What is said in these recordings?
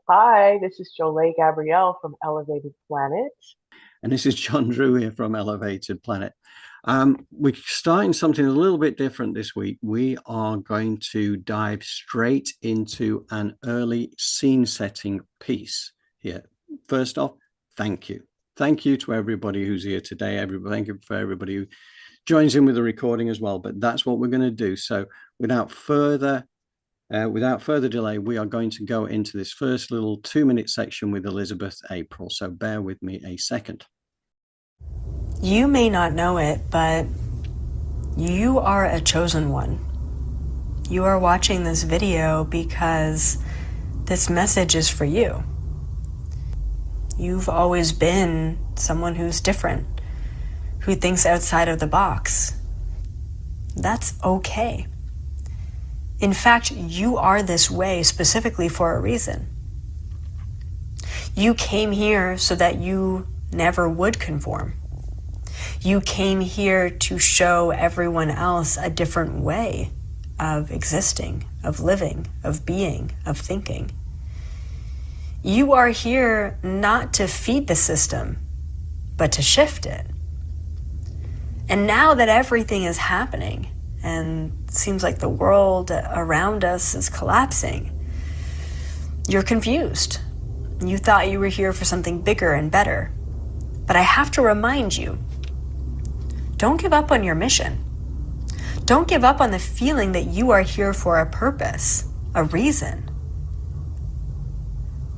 Hi, this is Jolie Gabrielle from Elevated Planet. And this is John Drew here from Elevated Planet. We're starting something a little bit different this week. We are going to dive straight into an early scene setting piece here. First off, thank you. Thank you to everybody who's here today. Thank you for everybody who joins in with the recording as well. But that's what we're going to do. So without further delay, we are going to go into this first little 2-minute section with Elizabeth April. So bear with me a second. You may not know it, but you are a chosen one. You are watching this video because this message is for you. You've always been someone who's different, who thinks outside of the box. That's okay. In fact, you are this way specifically for a reason. You came here so that you never would conform. You came here to show everyone else a different way of existing, of living, of being, of thinking. You are here not to feed the system, but to shift it. And now that everything is happening, and it seems like the world around us is collapsing, you're confused. You thought you were here for something bigger and better. But I have to remind you, don't give up on your mission. Don't give up on the feeling that you are here for a purpose, a reason.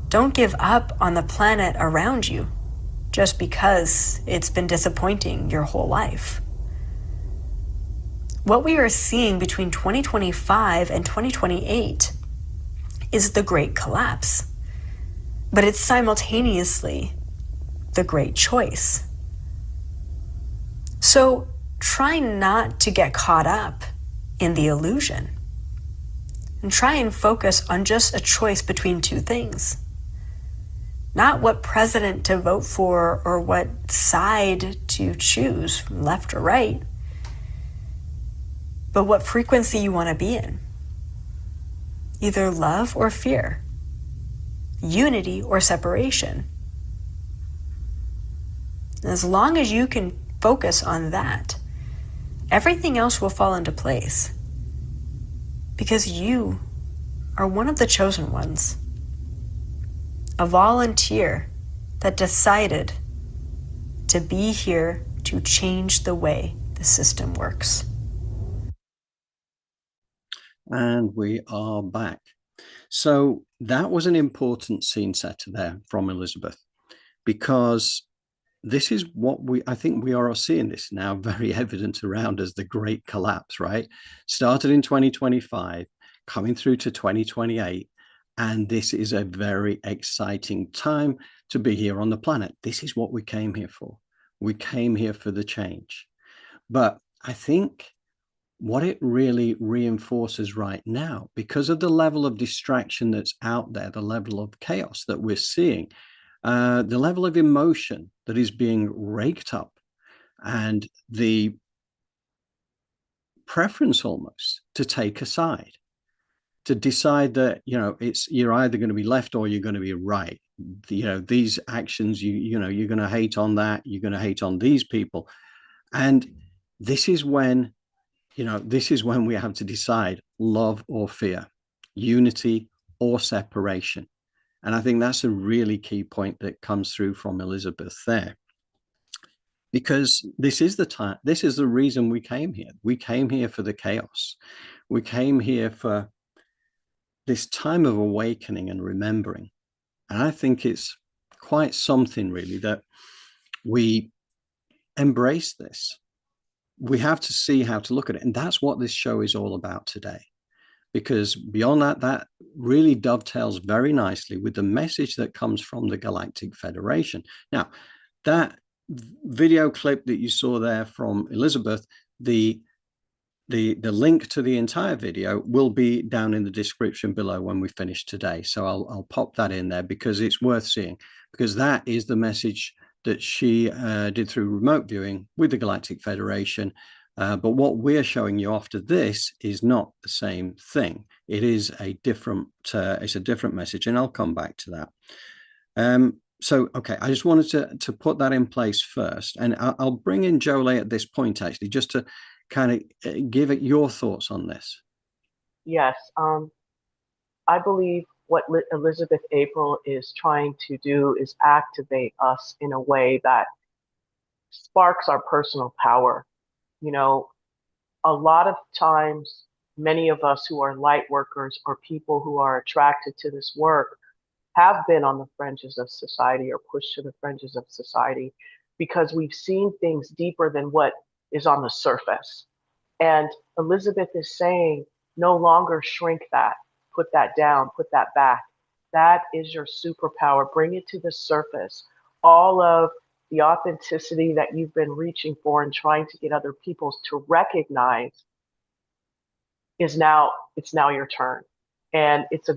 Don't give up on the planet around you just because it's been disappointing your whole life. What we are seeing between 2025 and 2028 is the great collapse, but it's simultaneously the great choice. So try not to get caught up in the illusion and try and focus on just a choice between two things. Not what president to vote for or what side to choose, left or right, but what frequency you want to be in. Either love or fear, unity or separation. As long as you can focus on that, everything else will fall into place. Because you are one of the chosen ones. A volunteer that decided to be here to change the way the system works. And we are back. So that was an important scene setter there from Elizabeth, because this is what I think we are seeing this now very evident around as the great collapse, right? Started in 2025, coming through to 2028. And this is a very exciting time to be here on the planet. This is what we came here for. We came here for the change. But I think what it really reinforces right now, because of the level of distraction that's out there, the level of chaos that we're seeing, the level of emotion that is being raked up, and the preference almost to take a side, to decide that, you're either going to be left or you're going to be right. These actions, you're going to hate on that, you're going to hate on these people. And this is when we have to decide love or fear, unity or separation. And I think that's a really key point that comes through from Elizabeth there. Because this is the time, this is the reason we came here. We came here for the chaos. We came here for this time of awakening and remembering. And I think it's quite something really that we embrace this. We have to see how to look at it. And that's what this show is all about today. Because beyond that, that really dovetails very nicely with the message that comes from the Galactic Federation. Now, that video clip that you saw there from Elizabeth, the link to the entire video will be down in the description below when we finish today. So I'll pop that in there because it's worth seeing, because that is the message that she did through remote viewing with the Galactic Federation But what we're showing you after this is not the same thing. It is a different, it's a different message, and I'll come back to that. So, okay, I just wanted to put that in place first, and I'll bring in Jolie at this point, actually, just to kind of give it your thoughts on this. Yes, I believe what Elizabeth April is trying to do is activate us in a way that sparks our personal power. You know, a lot of times, many of us who are light workers or people who are attracted to this work have been on the fringes of society or pushed to the fringes of society because we've seen things deeper than what is on the surface. And Elizabeth is saying, no longer shrink that, put that down, put that back. That is your superpower. Bring it to the surface. All of the authenticity that you've been reaching for and trying to get other people to recognize it's now your turn. And it's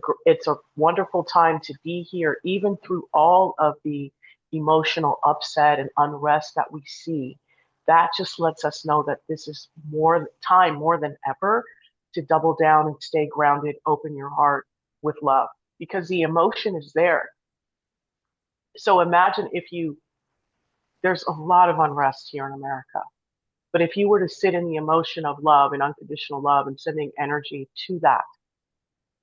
a wonderful time to be here, even through all of the emotional upset and unrest that we see. That just lets us know that this is more than ever to double down and stay grounded, open your heart with love, because the emotion is there. So imagine there's a lot of unrest here in America. But if you were to sit in the emotion of love and unconditional love and sending energy to that,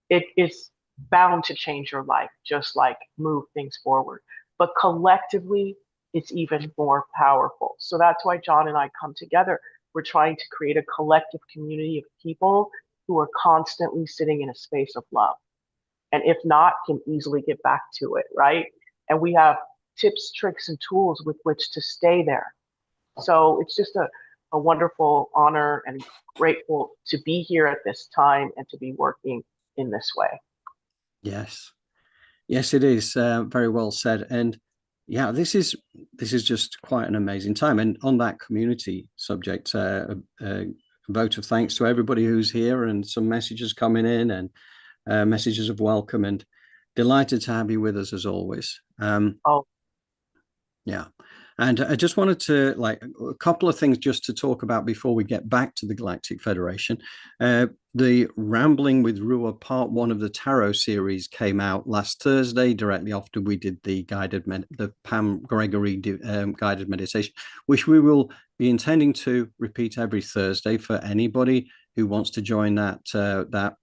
it is bound to change your life, just like move things forward. But collectively, it's even more powerful. So that's why John and I come together. We're trying to create a collective community of people who are constantly sitting in a space of love. And if not, can easily get back to it, right? And we have tips, tricks, and tools with which to stay there. So it's just a wonderful honor and grateful to be here at this time and to be working in this way. Yes, yes, it is very well said. And yeah, this is just quite an amazing time. And on that community subject, a vote of thanks to everybody who's here, and some messages coming in, and messages of welcome, and delighted to have you with us as always. Yeah. And I just wanted to, like, a couple of things just to talk about before we get back to the Galactic Federation. The Rambling with Rua Part 1 of the Tarot series came out last Thursday, directly after we did the the Pam Gregory guided meditation, which we will be intending to repeat every Thursday for anybody who wants to join that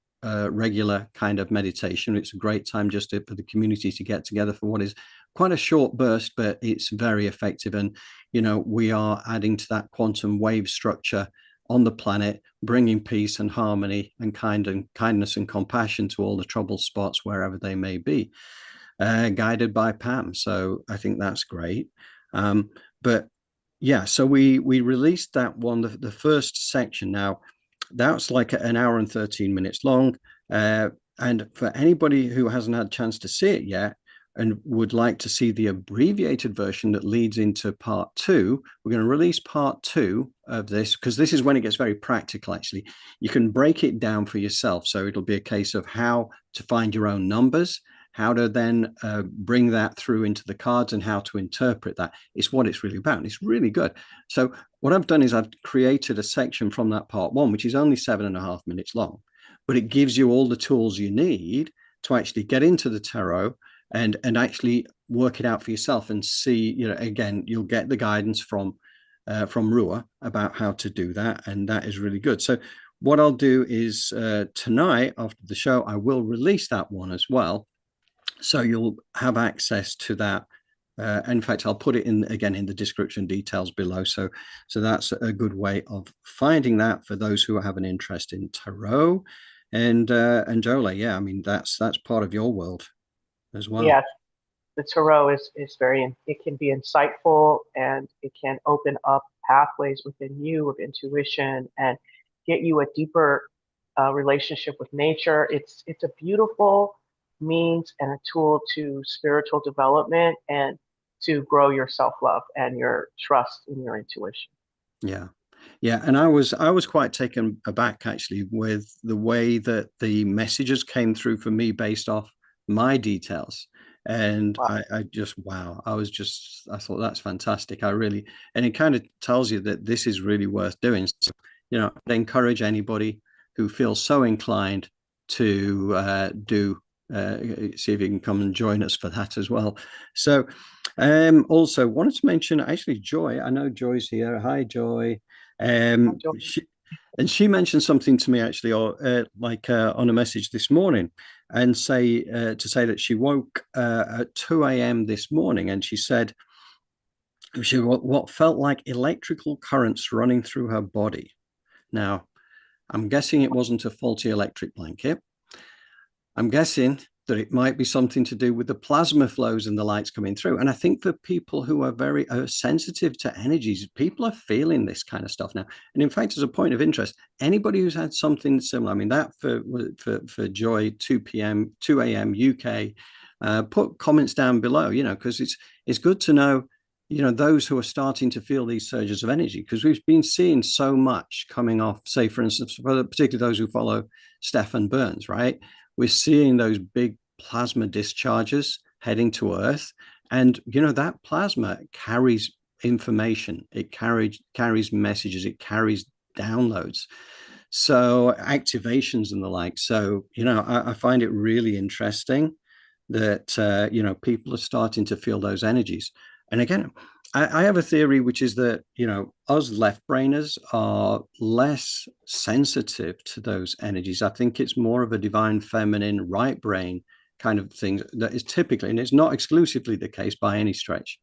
regular kind of meditation. It's a great time just for the community to get together for what is quite a short burst, but it's very effective. And, you know, we are adding to that quantum wave structure on the planet, bringing peace and harmony and kindness and compassion to all the troubled spots wherever they may be, guided by Pam. So I think that's great. But yeah, so we released that one, the first section. Now, that's like an hour and 13 minutes long. And for anybody who hasn't had a chance to see it yet and would like to see the abbreviated version that leads into part 2, we're going to release part 2 of this, because this is when it gets very practical. Actually, you can break it down for yourself. So it'll be a case of how to find your own numbers, how to then bring that through into the cards, and how to interpret that. It's what it's really about. It's really good. So what I've done is I've created a section from that part 1, which is only 7.5 minutes long, but it gives you all the tools you need to actually get into the tarot and actually work it out for yourself and see, you know, again, you'll get the guidance from Rua about how to do that. And that is really good. So what I'll do is tonight after the show, I will release that one as well. So you'll have access to that. In fact, I'll put it in again in the description details below. So that's a good way of finding that for those who have an interest in tarot. And Jolie, yeah, I mean, that's part of your world as well. Yes, the tarot is it can be insightful, and it can open up pathways within you of intuition and get you a deeper relationship with nature. It's a beautiful means and a tool to spiritual development and to grow your self-love and your trust in your intuition. Yeah. Yeah, and I was quite taken aback actually with the way that the messages came through for me based off my details. And Wow. I just, wow, I thought that's fantastic. And it kind of tells you that this is really worth doing. So, I'd encourage anybody who feels so inclined to see if you can come and join us for that as well. So, also wanted to mention actually Joy. I know Joy's here. Hi, Joy. She mentioned something to me actually, or on a message this morning, and to say that she woke at 2 a.m. this morning, and she said what felt like electrical currents running through her body. Now, I'm guessing it wasn't a faulty electric blanket. I'm guessing that it might be something to do with the plasma flows and the lights coming through. And I think for people who are very sensitive to energies, people are feeling this kind of stuff now. And in fact, as a point of interest, anybody who's had something similar, I mean, that for Joy, 2 a.m. UK, put comments down below, because it's good to know, those who are starting to feel these surges of energy, because we've been seeing so much coming off, say, for instance, particularly those who follow Stefan Burns, right? We're seeing those big plasma discharges heading to Earth. And, that plasma carries information. It carries messages. It carries downloads. So activations and the like. So, I find it really interesting that, people are starting to feel those energies. And again, I have a theory, which is that, us left brainers are less sensitive to those energies. I think it's more of a divine feminine right brain kind of thing that is typically, and it's not exclusively the case by any stretch,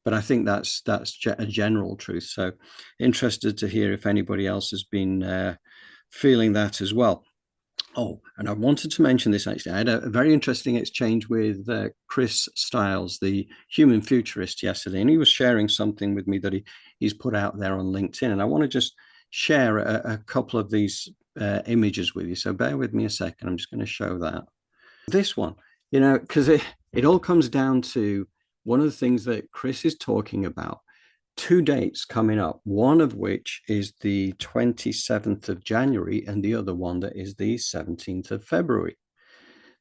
but I think that's a general truth. So interested to hear if anybody else has been feeling that as well. Oh, and I wanted to mention this actually. I had a very interesting exchange with Chris Stiles, the human futurist, yesterday, and he was sharing something with me that he's put out there on LinkedIn. And I want to just share a couple of these images with you. So bear with me a second. I'm just going to show that. This one, because it all comes down to one of the things that Chris is talking about. Two dates coming up, one of which is the 27th of January and the other one that is the 17th of February.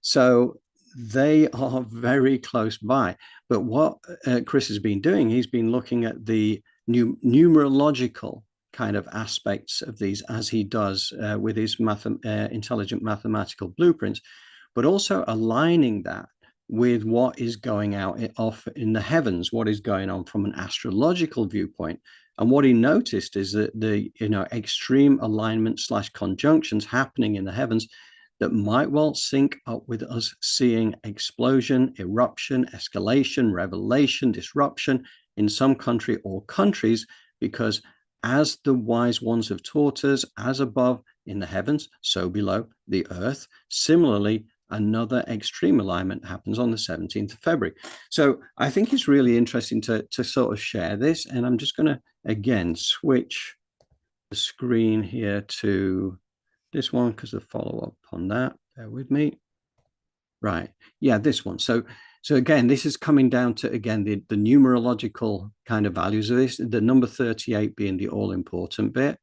So they are very close by. But what Chris has been doing, he's been looking at the numerological kind of aspects of these, as he does with his intelligent mathematical blueprints, but also aligning that with what is going off in the heavens, what is going on from an astrological viewpoint. And what he noticed is that the extreme alignment / conjunctions happening in the heavens that might well sync up with us seeing explosion, eruption, escalation, revelation, disruption in some country or countries, because as the wise ones have taught us, as above in the heavens, so below the earth. Similarly, another extreme alignment happens on the 17th of February. So I think it's really interesting to sort of share this. And I'm just going to, again, switch the screen here to this one because of follow-up on that. Bear with me. Right. Yeah, this one. So again, this is coming down to, again, the numerological kind of values of this, the number 38 being the all-important bit.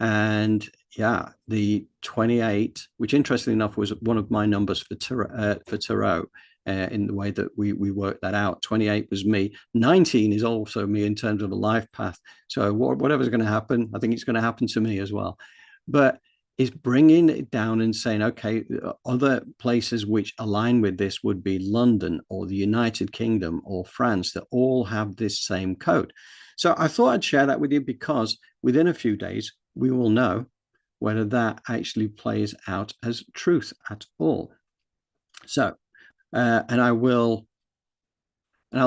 And yeah, the 28, which interestingly enough was one of my numbers for tarot, in the way that we worked that out. 28 was me. 19 is also me in terms of a life path. So whatever's going to happen, I think it's going to happen to me as well. But it's bringing it down and saying, okay, other places which align with this would be London or the United Kingdom or France, that all have this same code. So I thought I'd share that with you because within a few days, we will know whether that actually plays out as truth at all. So, and I'll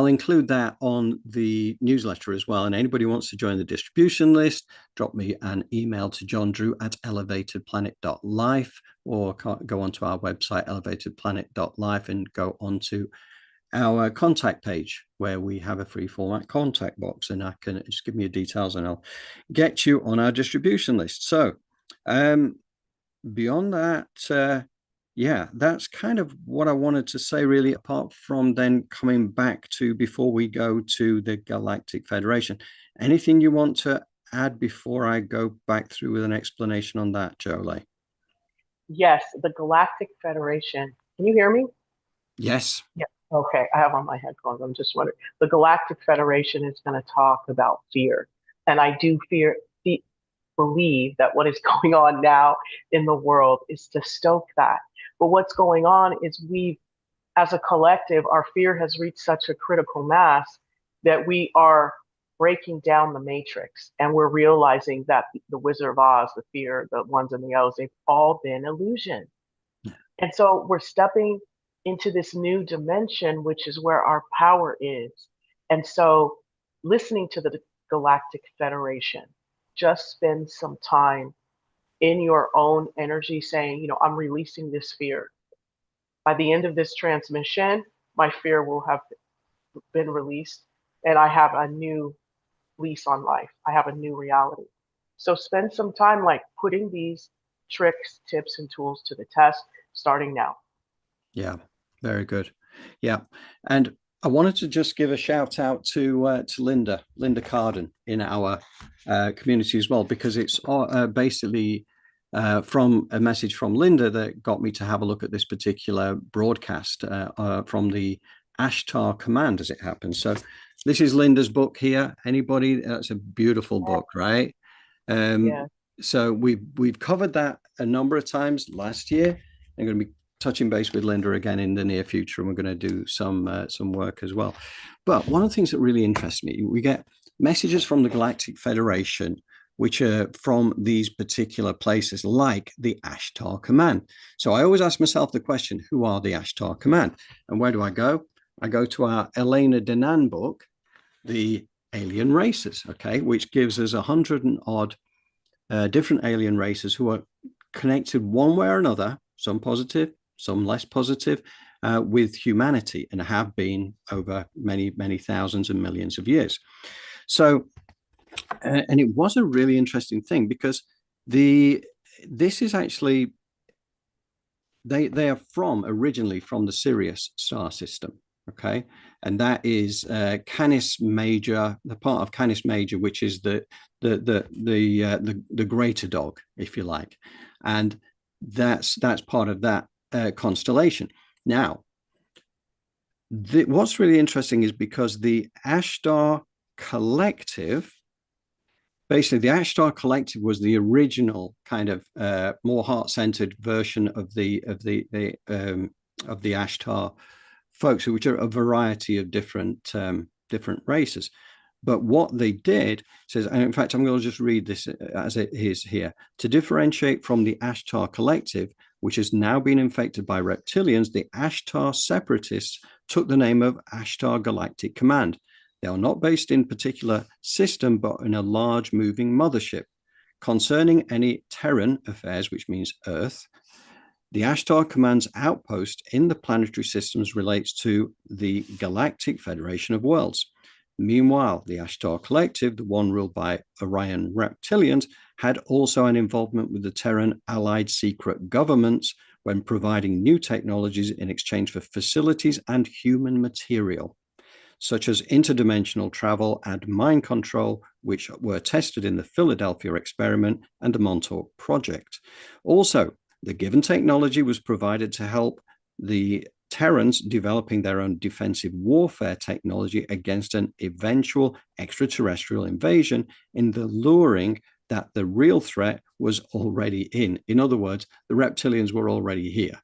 include that on the newsletter as well. And anybody who wants to join the distribution list, drop me an email to johndrew@elevatedplanet.life, or go onto our website, elevatedplanet.life, and go onto our contact page where we have a free format contact box, and I can just give me your details and I'll get you on our distribution list. So beyond that, yeah, that's kind of what I wanted to say, really, apart from then coming back to, before we go to the Galactic Federation. Anything you want to add before I go back through with an explanation on that, Jolie? Yes, the Galactic Federation. Can you hear me? Yes. Yeah. Okay, I have on my headphones. I'm just wondering. The Galactic Federation is going to talk about fear, and I do believe that what is going on now in the world is to stoke that. But what's going on is as a collective, our fear has reached such a critical mass that we are breaking down the matrix, and we're realizing that the Wizard of Oz, the fear, the ones and the O's, they've all been illusion. And so we're stepping into this new dimension, which is where our power is. And so listening to the Galactic Federation, just spend some time in your own energy saying, I'm releasing this fear. By the end of this transmission, my fear will have been released and I have a new lease on life. I have a new reality. So spend some time like putting these tricks, tips, and tools to the test starting now. Yeah, very good. Yeah. And I wanted to just give a shout out to Linda Carden in our community as well, because it's basically from a message from Linda that got me to have a look at this particular broadcast from the Ashtar Command, as it happens. So this is Linda's book here. Anybody? That's a beautiful book, right? Yeah. So we've covered that a number of times last year. I'm going to be touching base with Linda again in the near future, and we're going to do some work as well. But one of the things that really interests me, we get messages from the Galactic Federation, which are from these particular places, like the Ashtar Command. So I always ask myself the question, who are the Ashtar Command? And where do I go? I go to our Elena Denan book, The Alien Races, okay, which gives us 100 and odd different alien races who are connected one way or another, some positive, some less positive, with humanity, and have been over many, many thousands and millions of years. So, and it was a really interesting thing, because this is actually, they are originally from the Sirius star system, okay, and that is Canis Major, the part of Canis Major, which is the greater dog, if you like, and that's part of that constellation. Now, what's really interesting is because the Ashtar Collective, basically the Ashtar Collective was the original kind of more heart-centered version of the Ashtar folks, which are a variety of different races. But what they did says, and in fact, I'm going to just read this as it is here. To differentiate from the Ashtar Collective, which has now been infected by reptilians, the Ashtar separatists took the name of Ashtar Galactic Command. They are not based in a particular system, but in a large moving mothership. Concerning any Terran affairs, which means Earth, the Ashtar Command's outpost in the planetary systems relates to the Galactic Federation of Worlds. Meanwhile, the Ashtar Collective, the one ruled by Orion reptilians, had also an involvement with the Terran allied secret governments when providing new technologies in exchange for facilities and human material, such as interdimensional travel and mind control, which were tested in the Philadelphia experiment and the Montauk project. Also, the given technology was provided to help the Terrans developing their own defensive warfare technology against an eventual extraterrestrial invasion, in the luring that the real threat was already in. In other words, the reptilians were already here.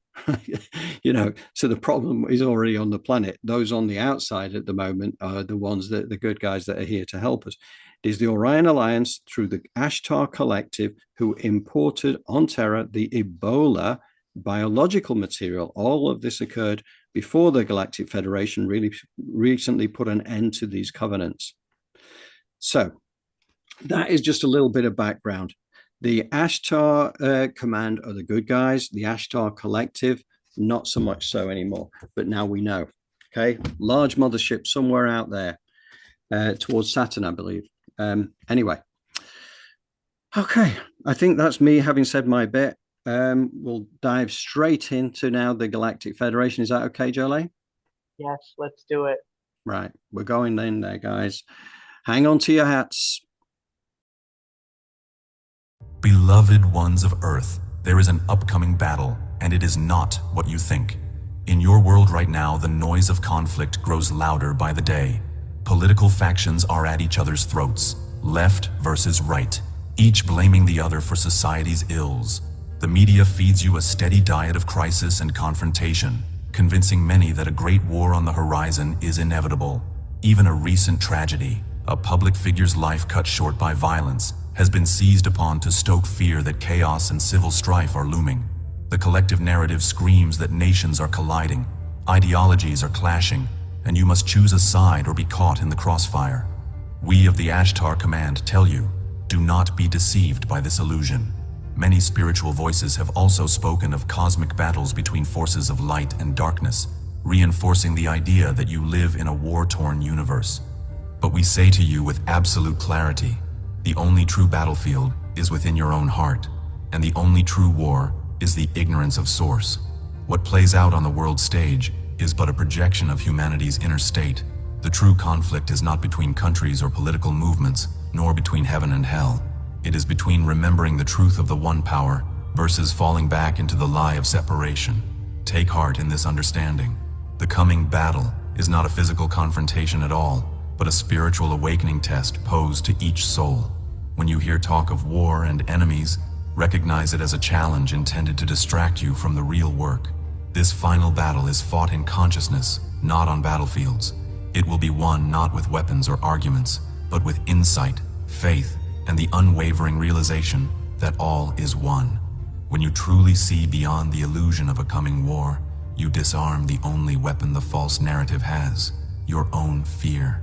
So the problem is already on the planet. Those on the outside at the moment are the ones that the good guys that are here to help us. It is the Orion Alliance through the Ashtar Collective who imported on Terra the Ebola biological material. All of this occurred before the Galactic Federation really recently put an end to these covenants. So that is just a little bit of background. The Ashtar Command are the good guys. The Ashtar Collective, not so much so anymore, but now we know. Okay, large mothership somewhere out there towards Saturn, I believe. Anyway, okay, I think that's me having said my bit. We'll dive straight into now the Galactic Federation. Is that okay, Jolie? Yes, let's do it. Right, we're going in there, guys. Hang on to your hats. Beloved ones of Earth, there is an upcoming battle, and it is not what you think. In your world right now, the noise of conflict grows louder by the day. Political factions are at each other's throats, left versus right, each blaming the other for society's ills. The media feeds you a steady diet of crisis and confrontation, convincing many that a great war on the horizon is inevitable. Even a recent tragedy, a public figure's life cut short by violence, has been seized upon to stoke fear that chaos and civil strife are looming. The collective narrative screams that nations are colliding, ideologies are clashing, and you must choose a side or be caught in the crossfire. We of the Ashtar Command tell you, do not be deceived by this illusion. Many spiritual voices have also spoken of cosmic battles between forces of light and darkness, reinforcing the idea that you live in a war-torn universe. But we say to you with absolute clarity, the only true battlefield is within your own heart, and the only true war is the ignorance of source. What plays out on the world stage is but a projection of humanity's inner state. The true conflict is not between countries or political movements, nor between heaven and hell. It is between remembering the truth of the one power versus falling back into the lie of separation. Take heart in this understanding. The coming battle is not a physical confrontation at all, but a spiritual awakening test posed to each soul. When you hear talk of war and enemies, recognize it as a challenge intended to distract you from the real work. This final battle is fought in consciousness, not on battlefields. It will be won not with weapons or arguments, but with insight, faith, and the unwavering realization that all is one. When you truly see beyond the illusion of a coming war, you disarm the only weapon the false narrative has, your own fear.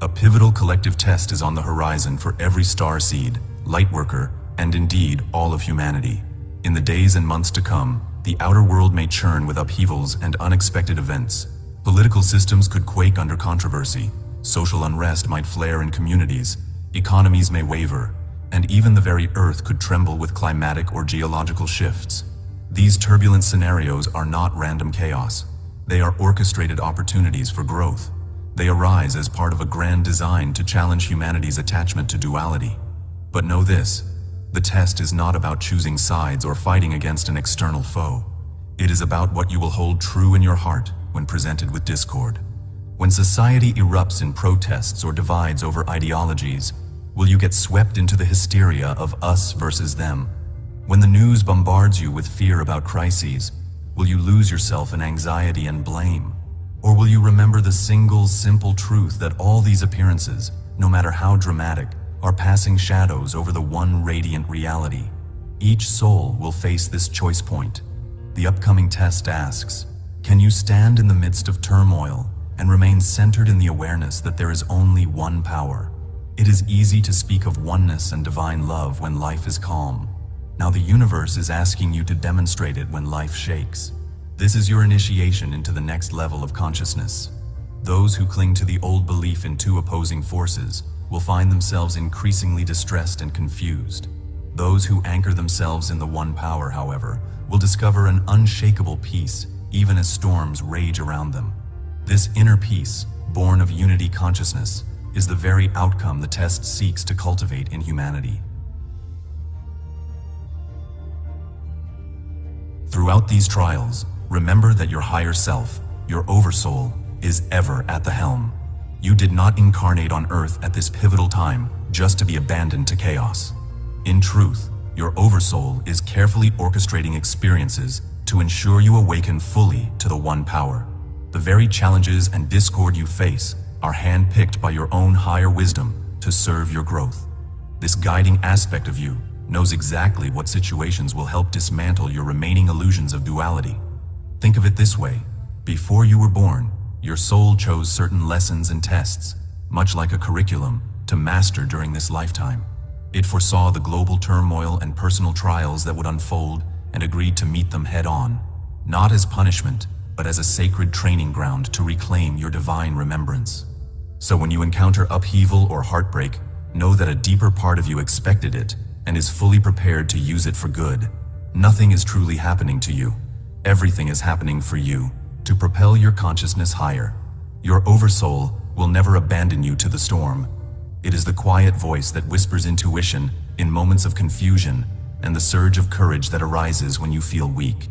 A pivotal collective test is on the horizon for every starseed, lightworker, and indeed all of humanity. In the days and months to come, the outer world may churn with upheavals and unexpected events. Political systems could quake under controversy, social unrest might flare in communities, economies may waver, and even the very earth could tremble with climatic or geological shifts. These turbulent scenarios are not random chaos. They are orchestrated opportunities for growth. They arise as part of a grand design to challenge humanity's attachment to duality. But know this, the test is not about choosing sides or fighting against an external foe. It is about what you will hold true in your heart when presented with discord. When society erupts in protests or divides over ideologies, will you get swept into the hysteria of us versus them? When the news bombards you with fear about crises, will you lose yourself in anxiety and blame? Or will you remember the single, simple truth that all these appearances, no matter how dramatic, are passing shadows over the one radiant reality? Each soul will face this choice point. The upcoming test asks, can you stand in the midst of turmoil and remain centered in the awareness that there is only one power? It is easy to speak of oneness and divine love when life is calm. Now the universe is asking you to demonstrate it when life shakes. This is your initiation into the next level of consciousness. Those who cling to the old belief in two opposing forces will find themselves increasingly distressed and confused. Those who anchor themselves in the one power, however, will discover an unshakable peace even as storms rage around them. This inner peace, born of unity consciousness, is the very outcome the test seeks to cultivate in humanity. Throughout these trials, remember that your higher self, your oversoul, is ever at the helm. You did not incarnate on Earth at this pivotal time just to be abandoned to chaos. In truth, your oversoul is carefully orchestrating experiences to ensure you awaken fully to the one power. The very challenges and discord you face are handpicked by your own higher wisdom to serve your growth. This guiding aspect of you knows exactly what situations will help dismantle your remaining illusions of duality. Think of it this way: before you were born, your soul chose certain lessons and tests, much like a curriculum, to master during this lifetime. It foresaw the global turmoil and personal trials that would unfold and agreed to meet them head-on, not as punishment, but as a sacred training ground to reclaim your divine remembrance. So when you encounter upheaval or heartbreak, know that a deeper part of you expected it and is fully prepared to use it for good. Nothing is truly happening to you. Everything is happening for you, to propel your consciousness higher. Your oversoul will never abandon you to the storm. It is the quiet voice that whispers intuition in moments of confusion and the surge of courage that arises when you feel weak.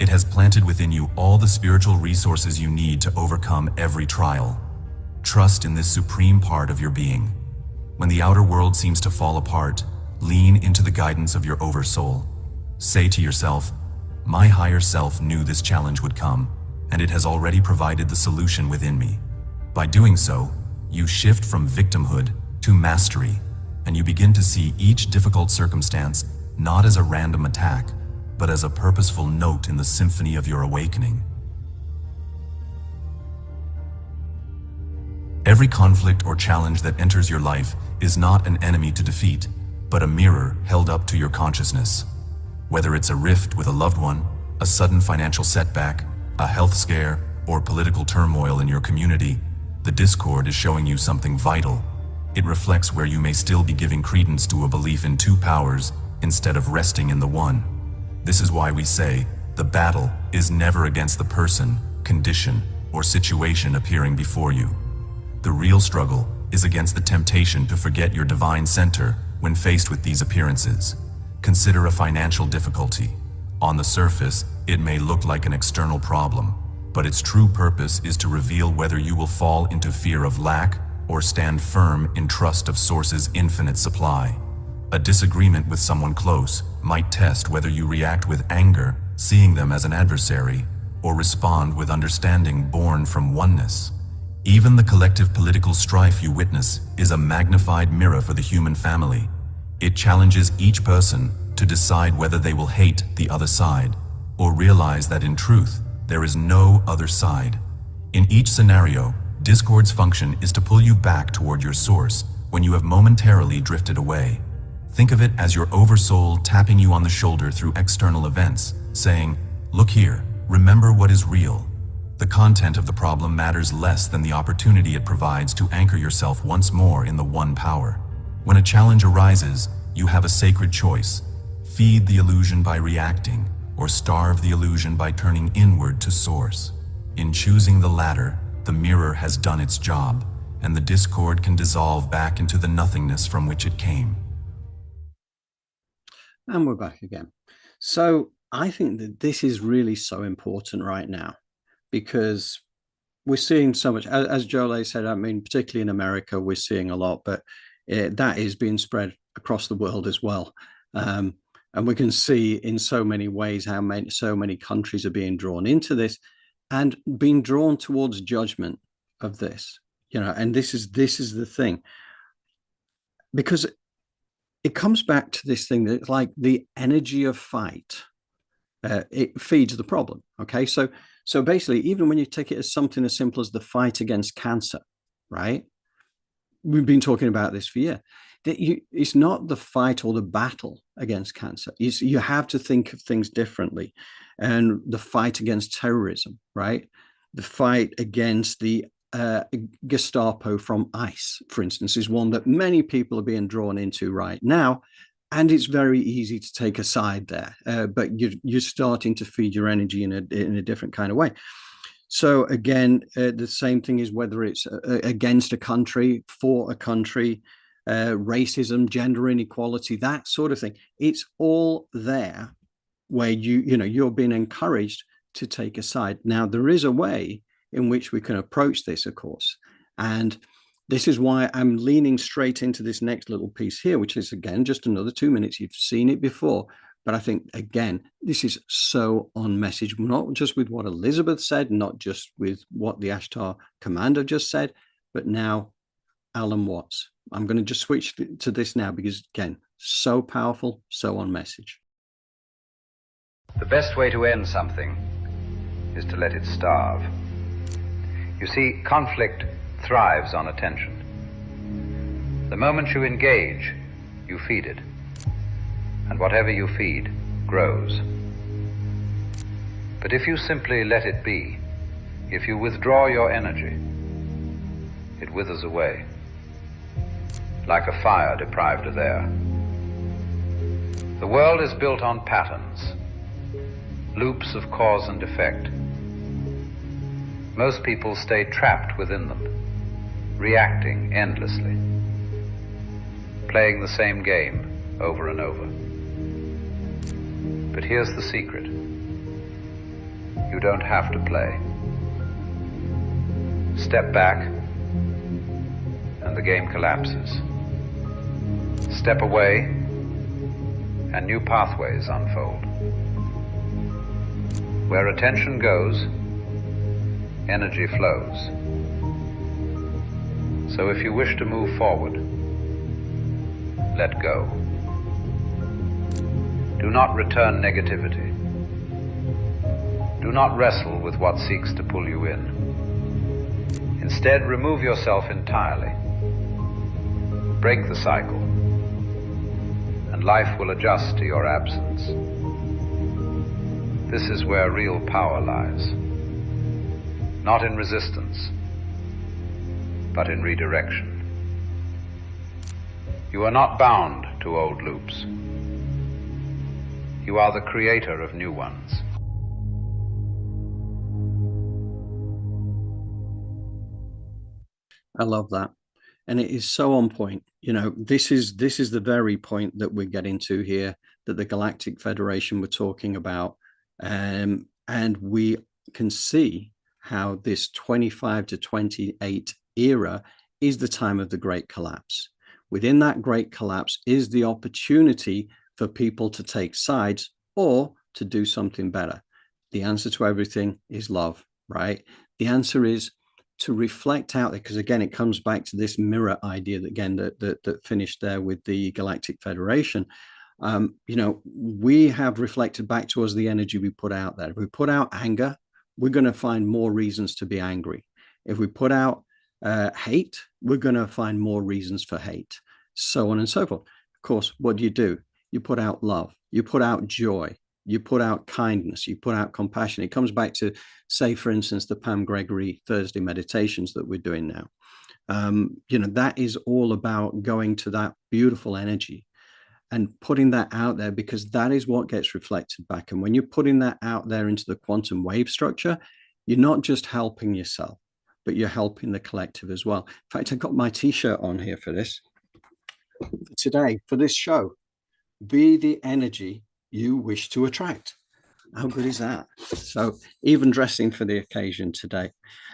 It has planted within you all the spiritual resources you need to overcome every trial. Trust in this supreme part of your being. When the outer world seems to fall apart, lean into the guidance of your oversoul. Say to yourself, "My higher self knew this challenge would come, and it has already provided the solution within me." By doing so, you shift from victimhood to mastery, and you begin to see each difficult circumstance not as a random attack, but as a purposeful note in the symphony of your awakening. Every conflict or challenge that enters your life is not an enemy to defeat, but a mirror held up to your consciousness. Whether it's a rift with a loved one, a sudden financial setback, a health scare, or political turmoil in your community, the discord is showing you something vital. It reflects where you may still be giving credence to a belief in two powers instead of resting in the one. This is why we say, the battle is never against the person, condition, or situation appearing before you. The real struggle is against the temptation to forget your divine center when faced with these appearances. Consider a financial difficulty. On the surface, it may look like an external problem, but its true purpose is to reveal whether you will fall into fear of lack or stand firm in trust of Source's infinite supply. A disagreement with someone close might test whether you react with anger, seeing them as an adversary, or respond with understanding born from oneness. Even the collective political strife you witness is a magnified mirror for the human family. It challenges each person to decide whether they will hate the other side, or realize that in truth, there is no other side. In each scenario, discord's function is to pull you back toward your source when you have momentarily drifted away. Think of it as your oversoul tapping you on the shoulder through external events, saying, "Look here, remember what is real." The content of the problem matters less than the opportunity it provides to anchor yourself once more in the one power. When a challenge arises, you have a sacred choice. Feed the illusion by reacting, or starve the illusion by turning inward to Source. In choosing the latter, the mirror has done its job, and the discord can dissolve back into the nothingness from which it came. And we're back again. So I think that this is really so important right now, because we're seeing so much, as Jolie said, I mean, particularly in America, we're seeing a lot, but that is being spread across the world as well. And we can see in so many ways how so many countries are being drawn into this and being drawn towards judgment of this, and this is the thing, because it comes back to this thing that, like, the energy of fight, it feeds the problem. Okay, so basically, even when you take it as something as simple as the fight against cancer, right? We've been talking about this for years. It's not the fight or the battle against cancer. You have to think of things differently. And the fight against terrorism, right? The fight against the Gestapo from ICE, for instance, is one that many people are being drawn into right now. And it's very easy to take a side there, but you're starting to feed your energy in a different kind of way. So again, the same thing is whether it's against a country, for a country, racism, gender inequality, that sort of thing. It's all there where you're being encouraged to take a side. Now, there is a way in which we can approach this, of course, and this is why I'm leaning straight into this next little piece here, which is, again, just another 2 minutes. You've seen it before, but I think, again, this is so on message, not just with what Elizabeth said, not just with what the Ashtar commander just said, but now Alan Watts. I'm going to just switch to this now because, again, so powerful, so on message. The best way to end something is to let it starve. You see, conflict thrives on attention. The moment you engage, you feed it. And whatever you feed grows. But if you simply let it be, if you withdraw your energy, it withers away, like a fire deprived of air. The world is built on patterns, loops of cause and effect. Most people stay trapped within them, reacting endlessly, playing the same game over and over. But here's the secret. You don't have to play. Step back, and the game collapses. Step away, and new pathways unfold. Where attention goes, energy flows. So if you wish to move forward, let go. Do not return negativity. Do not wrestle with what seeks to pull you in. Instead, remove yourself entirely. Break the cycle, and life will adjust to your absence. This is where real power lies. Not in resistance, but in redirection. You are not bound to old loops. You are the creator of new ones. I love that. And it is so on point. You know, this is the very point that we're getting to here, that the Galactic Federation were talking about. And we can see how this 25 to 28 era is the time of the Great Collapse. Within that Great Collapse is the opportunity for people to take sides or to do something better. The answer to everything is love, right? The answer is to reflect out there, because again, it comes back to this mirror idea that again that finished there with the Galactic Federation. You know, we have reflected back to us the energy we put out there. If we put out anger, we're going to find more reasons to be angry. If we put out hate, we're going to find more reasons for hate, so on and so forth. Of course, what do? You put out love, you put out joy, you put out kindness, you put out compassion. It comes back to, say, for instance, the Pam Gregory Thursday meditations that we're doing now. You know, that is all about going to that beautiful energy and putting that out there, because that is what gets reflected back. And when you're putting that out there into the quantum wave structure, you're not just helping yourself, but you're helping the collective as well. In fact, I got my t-shirt on here for this today, for this show. Be the energy you wish to attract. How good is that? So even dressing for the occasion today.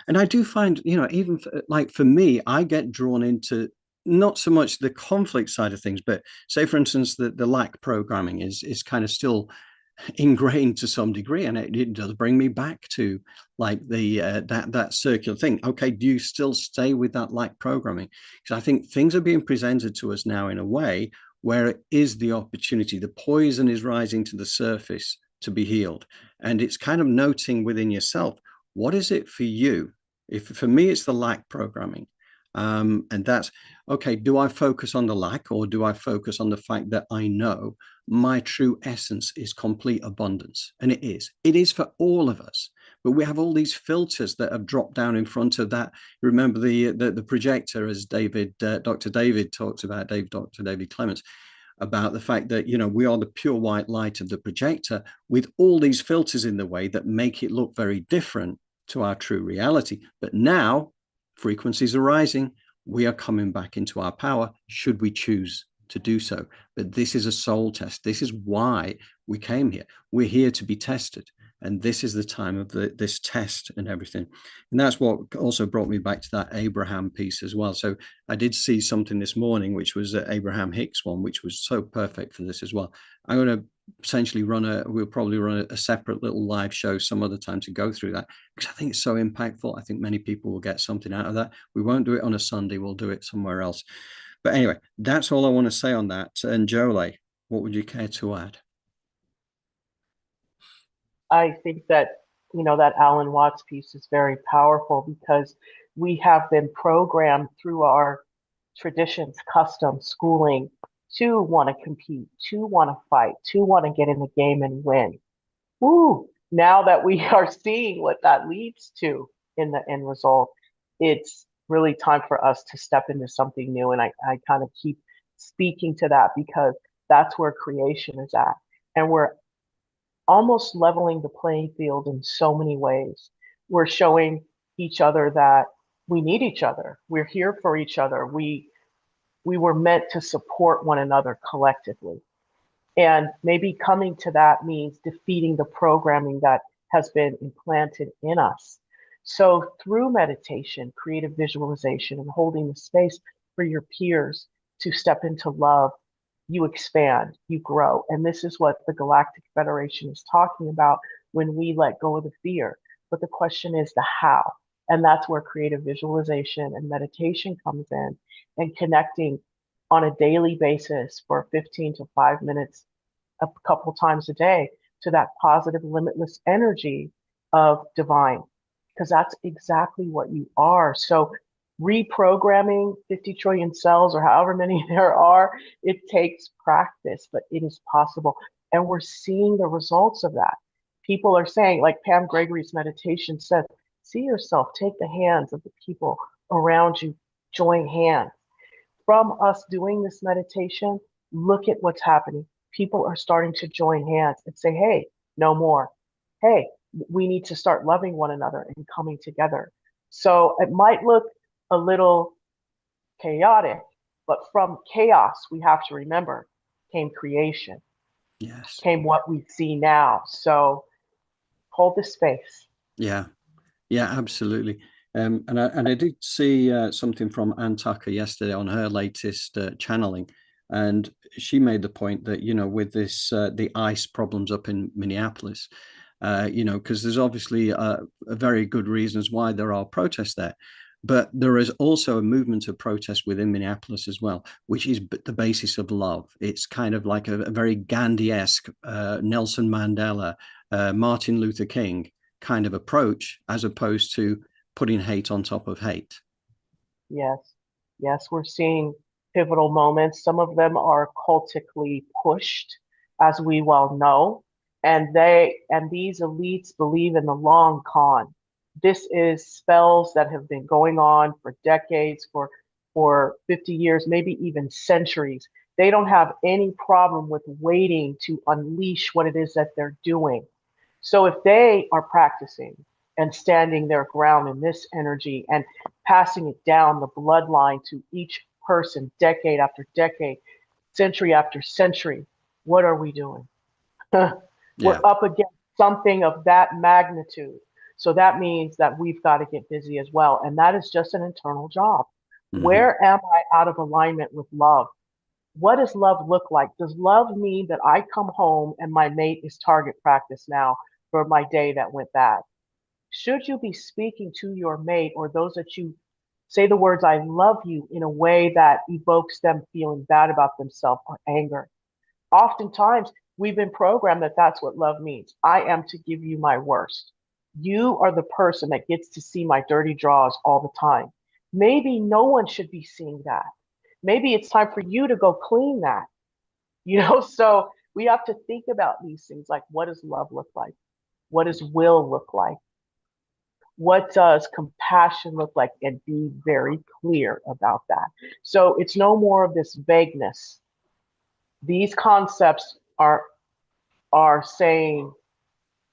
And I do find, you know, even like for me, I get drawn into not so much the conflict side of things, but say, for instance, the lack programming is kind of still ingrained to some degree, and it does bring me back to like the that circular thing. Okay, do you still stay with that lack programming? Because I think things are being presented to us now in a way where it is the opportunity, the poison is rising to the surface to be healed. And it's kind of noting within yourself, what is it for you? If for me, it's the lack programming. And that's, okay, do I focus on the lack, or do I focus on the fact that I know my true essence is complete abundance? And it is for all of us. But we have all these filters that have dropped down in front of that. Remember the projector, as Dr. David talks about, Dr. David Clements, about the fact that, you know, we are the pure white light of the projector with all these filters in the way that make it look very different to our true reality. But now frequencies are rising. We are coming back into our power, should we choose to do so. But this is a soul test. This is why we came here. We're here to be tested. And this is the time of this test and everything. And that's what also brought me back to that Abraham piece as well. So I did see something this morning, which was Abraham Hicks one, which was so perfect for this as well. I'm going to essentially we'll probably run a separate little live show some other time to go through that, because I think it's so impactful. I think many people will get something out of that. We won't do it on a Sunday. We'll do it somewhere else. But anyway, that's all I want to say on that. And Jolie, what would you care to add? I think that, you know, that Alan Watts piece is very powerful, because we have been programmed through our traditions, customs, schooling to want to compete, to want to fight, to want to get in the game and win. Woo! Now that we are seeing what that leads to in the end result, it's really time for us to step into something new. And I kind of keep speaking to that, because that's where creation is at. And we're almost leveling the playing field in so many ways. We're showing each other that we need each other. We're here for each other. We were meant to support one another collectively. And maybe coming to that means defeating the programming that has been implanted in us. So through meditation, creative visualization, and holding the space for your peers to step into love, you expand, you grow. And this is what the Galactic Federation is talking about when we let go of the fear. But the question is the how. And that's where creative visualization and meditation comes in, and connecting on a daily basis for 15 to 5 minutes a couple times a day to that positive, limitless energy of divine, because that's exactly what you are. So reprogramming 50 trillion cells or however many there are, it takes practice, but it is possible. And we're seeing the results of that. People are saying, like Pam Gregory's meditation says, see yourself, take the hands of the people around you, join hands. From us doing this meditation, look at what's happening. People are starting to join hands and say, hey, no more. Hey, we need to start loving one another and coming together. So it might look a little chaotic, but from chaos, we have to remember, came creation, Yes. came what we see now. So hold the space. Yeah. Yeah, absolutely. And I did see something from Ann Tucker yesterday on her latest channeling, and she made the point that, you know, with this the ice problems up in Minneapolis, you know, because there's obviously a very good reasons why there are protests there, but there is also a movement of protest within Minneapolis as well, which is the basis of love. It's kind of like a very Gandhi-esque Nelson Mandela, Martin Luther King kind of approach, as opposed to putting hate on top of hate. Yes. Yes, we're seeing pivotal moments. Some of them are cultically pushed, as we well know. And these elites believe in the long con. This is spells that have been going on for decades, for 50 years, maybe even centuries. They don't have any problem with waiting to unleash what it is that they're doing. So if they are practicing and standing their ground in this energy and passing it down the bloodline to each person, decade after decade, century after century, what are we doing? We're up against something of that magnitude. So that means that we've got to get busy as well. And that is just an internal job. Mm-hmm. Where am I out of alignment with love? What does love look like? Does love mean that I come home and my mate is target practice now for my day that went bad? Should you be speaking to your mate or those that you say the words, I love you, in a way that evokes them feeling bad about themselves or anger? Oftentimes, we've been programmed that that's what love means. I am to give you my worst. You are the person that gets to see my dirty drawers all the time. Maybe no one should be seeing that. Maybe it's time for you to go clean that. You know, so we have to think about these things, like, what does love look like? What does will look like? What does compassion look like? And be very clear about that. So it's no more of this vagueness. These concepts are saying,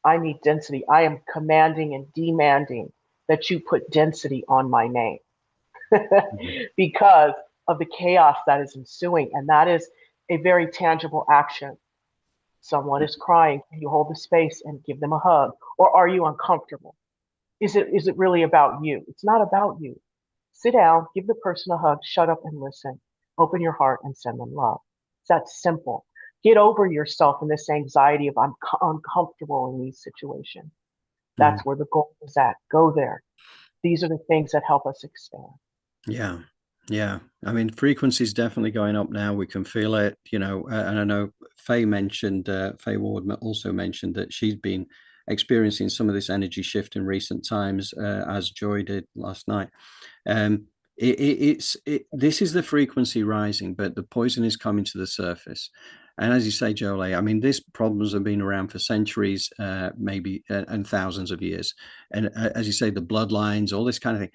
I need density. I am commanding and demanding that you put density on my name because of the chaos that is ensuing. And that is a very tangible action. Someone is crying. Can you hold the space and give them a hug? Or are you uncomfortable? Is it really about you? It's not about you. Sit down, give the person a hug, shut up and listen. Open your heart and send them love. It's that simple. Get over yourself and this anxiety of I'm uncomfortable in these situations. That's where the goal is at. Go there. These are the things that help us expand. Yeah. Yeah. I mean, frequency is definitely going up now. We can feel it, you know, and I know Faye Ward also mentioned that she's been experiencing some of this energy shift in recent times, as Joy did last night. This is the frequency rising, but the poison is coming to the surface. And as you say, Jolie, I mean, these problems have been around for centuries, maybe, and thousands of years. And as you say, the bloodlines, all this kind of thing,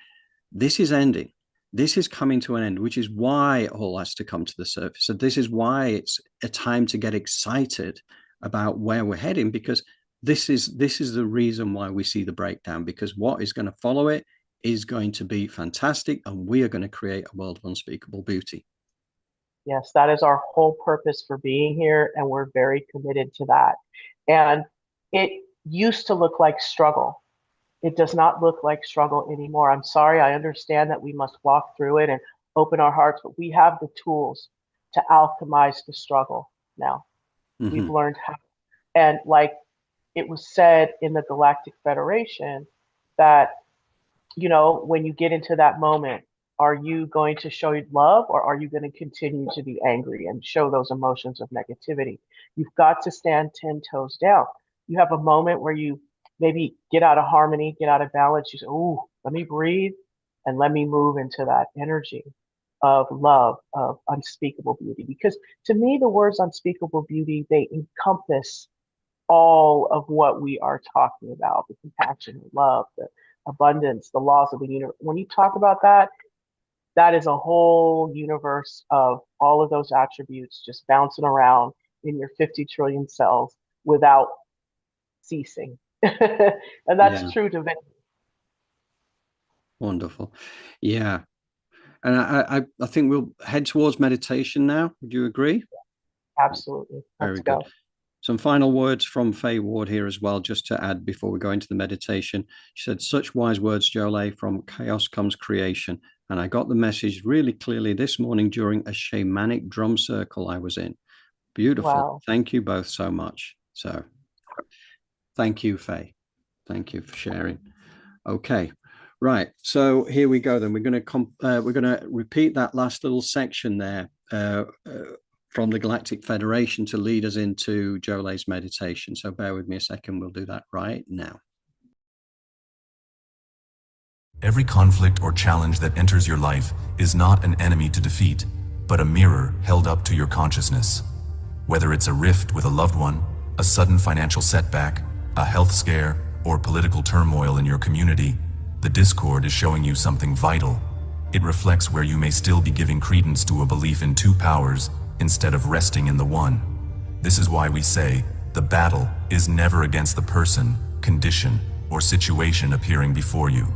this is ending. This is coming to an end, which is why it all has to come to the surface. So this is why it's a time to get excited about where we're heading, because this is the reason why we see the breakdown, because what is going to follow it is going to be fantastic, and we are going to create a world of unspeakable beauty. Yes, that is our whole purpose for being here, and we're very committed to that. And it used to look like struggle. It does not look like struggle anymore. I'm sorry, I understand that we must walk through it and open our hearts, but we have the tools to alchemize the struggle now. We've learned how. And like it was said in the Galactic Federation, that when you get into that moment, are you going to show love, or are you going to continue to be angry and show those emotions of negativity? You've got to stand 10 toes down. You have a moment where you maybe get out of harmony, get out of balance. You say, "Ooh, let me breathe and let me move into that energy of love, of unspeakable beauty." Because to me, the words unspeakable beauty, they encompass all of what we are talking about: the compassion, the love, the abundance, the laws of the universe. When you talk about that, that is a whole universe of all of those attributes just bouncing around in your 50 trillion cells without ceasing. And that's Yeah, true divinity. wonderful. Yeah. And I think we'll head towards meditation now. Would you agree? Absolutely. Let's Very good. go. Some final words from Faye Ward here as well, just to add before we go into the meditation. She said, "Such wise words, Jolie, from chaos comes creation. And I got the message really clearly this morning during a shamanic drum circle I was in." Beautiful. Wow. Thank you both so much. So thank you, Faye. Thank you for sharing. Okay. Right. So here we go then. We're going to repeat that last little section there from the Galactic Federation to lead us into Jolie's meditation. So bear with me a second. We'll do that right now. Every conflict or challenge that enters your life is not an enemy to defeat, but a mirror held up to your consciousness. Whether it's a rift with a loved one, a sudden financial setback, a health scare, or political turmoil in your community, the discord is showing you something vital. It reflects where you may still be giving credence to a belief in two powers instead of resting in the one. This is why we say, the battle is never against the person, condition, or situation appearing before you.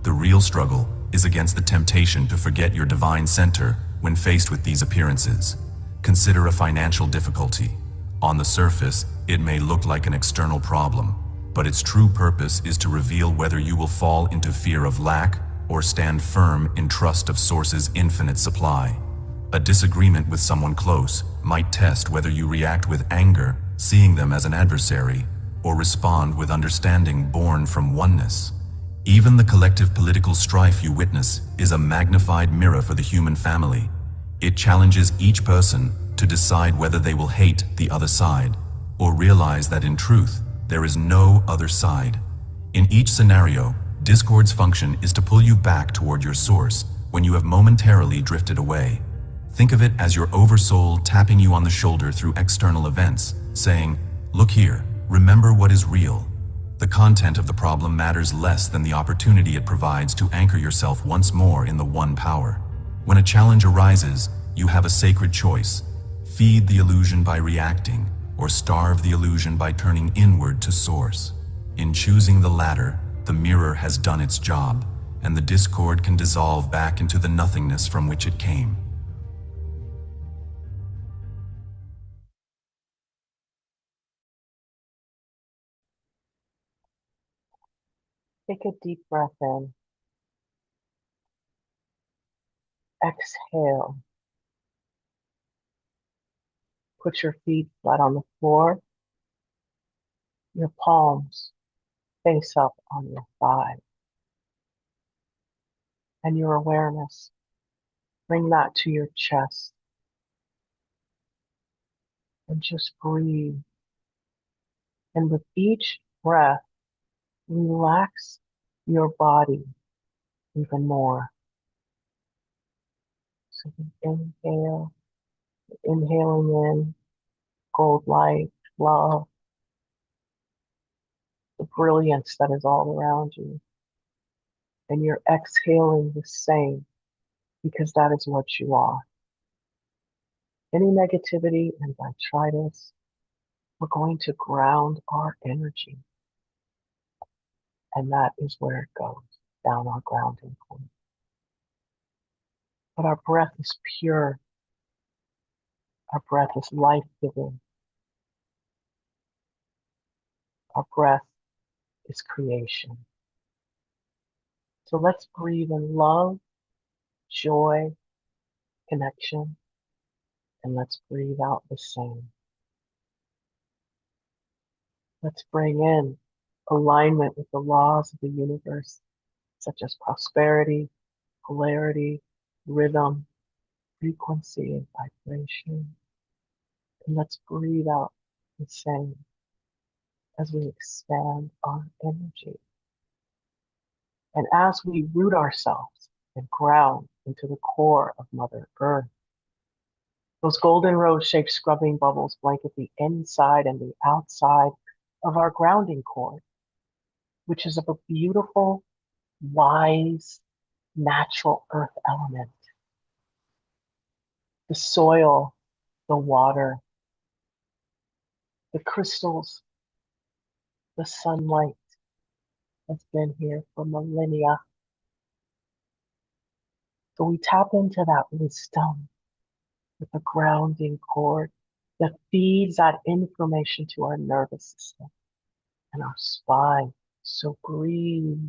The real struggle is against the temptation to forget your divine center when faced with these appearances. Consider a financial difficulty. On the surface, it may look like an external problem, but its true purpose is to reveal whether you will fall into fear of lack or stand firm in trust of Source's infinite supply. A disagreement with someone close might test whether you react with anger, seeing them as an adversary, or respond with understanding born from oneness. Even the collective political strife you witness is a magnified mirror for the human family. It challenges each person to decide whether they will hate the other side, or realize that in truth, there is no other side. In each scenario, discord's function is to pull you back toward your source when you have momentarily drifted away. Think of it as your oversoul tapping you on the shoulder through external events, saying, "Look here, remember what is real." The content of the problem matters less than the opportunity it provides to anchor yourself once more in the one power. When a challenge arises, you have a sacred choice: feed the illusion by reacting, or starve the illusion by turning inward to Source. In choosing the latter, the mirror has done its job, and the discord can dissolve back into the nothingness from which it came. Take a deep breath in. Exhale. Put your feet flat on the floor. Your palms face up on your thighs. And your awareness, bring that to your chest. And just breathe. And with each breath, relax your body even more. So we inhale, inhaling in gold light, love, the brilliance that is all around you. And you're exhaling the same, because that is what you are. Any negativity and detritus, we're going to ground our energy. And that is where it goes, down our grounding point. But our breath is pure. Our breath is life-giving. Our breath is creation. So let's breathe in love, joy, connection, and let's breathe out the same. Let's bring in alignment with the laws of the universe, such as prosperity, polarity, rhythm, frequency, and vibration. And let's breathe out the same as we expand our energy. And as we root ourselves and ground into the core of Mother Earth, those golden rose-shaped scrubbing bubbles blanket the inside and the outside of our grounding cord, which is of a beautiful, wise, natural earth element. The soil, the water, the crystals, the sunlight has been here for millennia. So we tap into that wisdom with a grounding cord that feeds that information to our nervous system and our spine. So breathe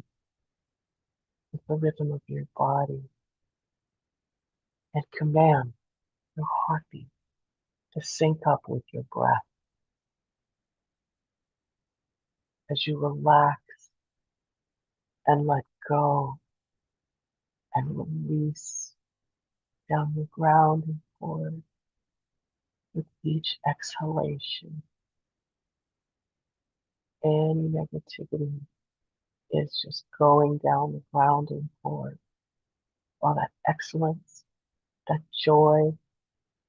with the rhythm of your body and command your heartbeat to sync up with your breath as you relax and let go and release down the grounding cord with each exhalation. Any negativity is just going down the grounding cord, while that excellence, that joy,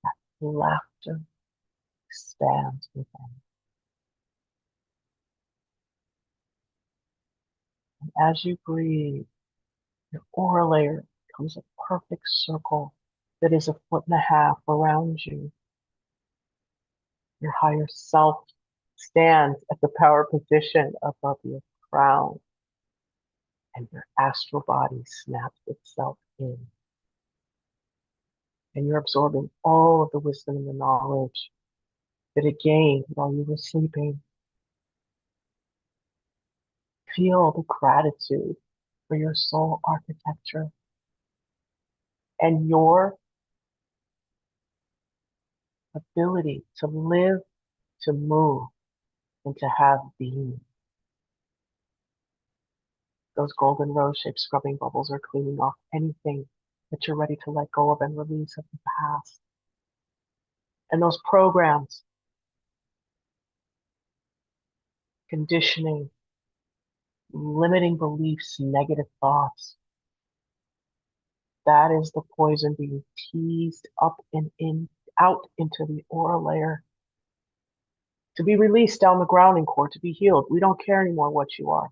that laughter expands within. And as you breathe, your aura layer becomes a perfect circle that is 1.5 feet around you. Your higher self stands at the power position above your crown, and your astral body snaps itself in. And you're absorbing all of the wisdom and the knowledge that it gained while you were sleeping. Feel the gratitude for your soul architecture and your ability to live, to move, and to have being. Those golden rose-shaped scrubbing bubbles are cleaning off anything that you're ready to let go of and release of the past. And those programs, conditioning, limiting beliefs, negative thoughts, that is the poison being teased up and out into the aura layer to be released down the grounding cord, to be healed. We don't care anymore what you are.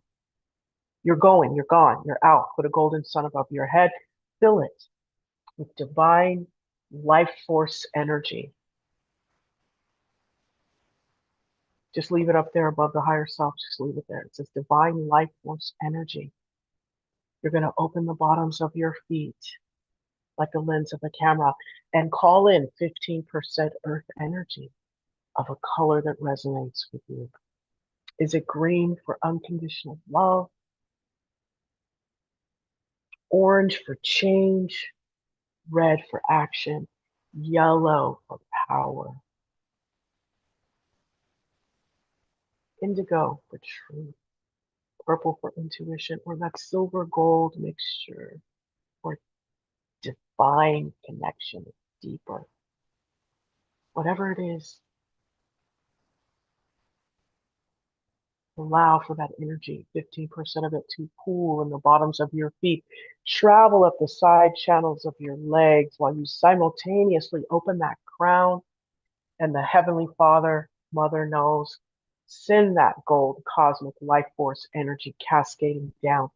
You're going, you're gone, you're out. Put a golden sun above your head. Fill it with divine life force energy. Just leave it up there above the higher self. Just leave it there. It says divine life force energy. You're going to open the bottoms of your feet like the lens of a camera and call in 15% earth energy of a color that resonates with you. Is it green for unconditional love? Orange for change? Red for action? Yellow for power? Indigo for truth? Purple for intuition? Or that silver gold mixture for divine connection, deeper? Whatever it is, allow for that energy, 15% of it, to pool in the bottoms of your feet, travel up the side channels of your legs while you simultaneously open that crown, and the Heavenly Father, Mother knows, send that gold cosmic life force energy cascading down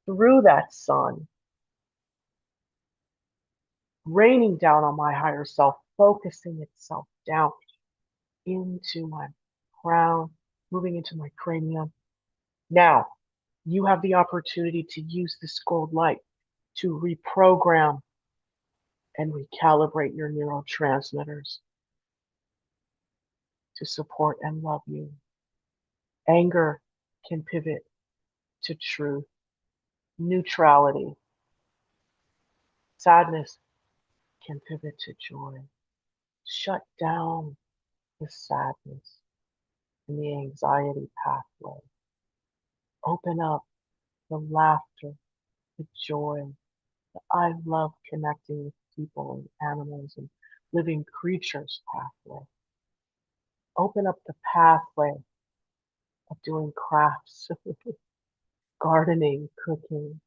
through that sun, raining down on my higher self, focusing itself down into my crown, moving into my cranium. Now, you have the opportunity to use this gold light to reprogram and recalibrate your neurotransmitters. to support and love you. Anger can pivot to truth, neutrality. Sadness can pivot to joy. Shut down the sadness and the anxiety pathway. Open up the laughter, the joy. I love connecting with people and animals and living creatures pathway. Open up the pathway of doing crafts, gardening, cooking,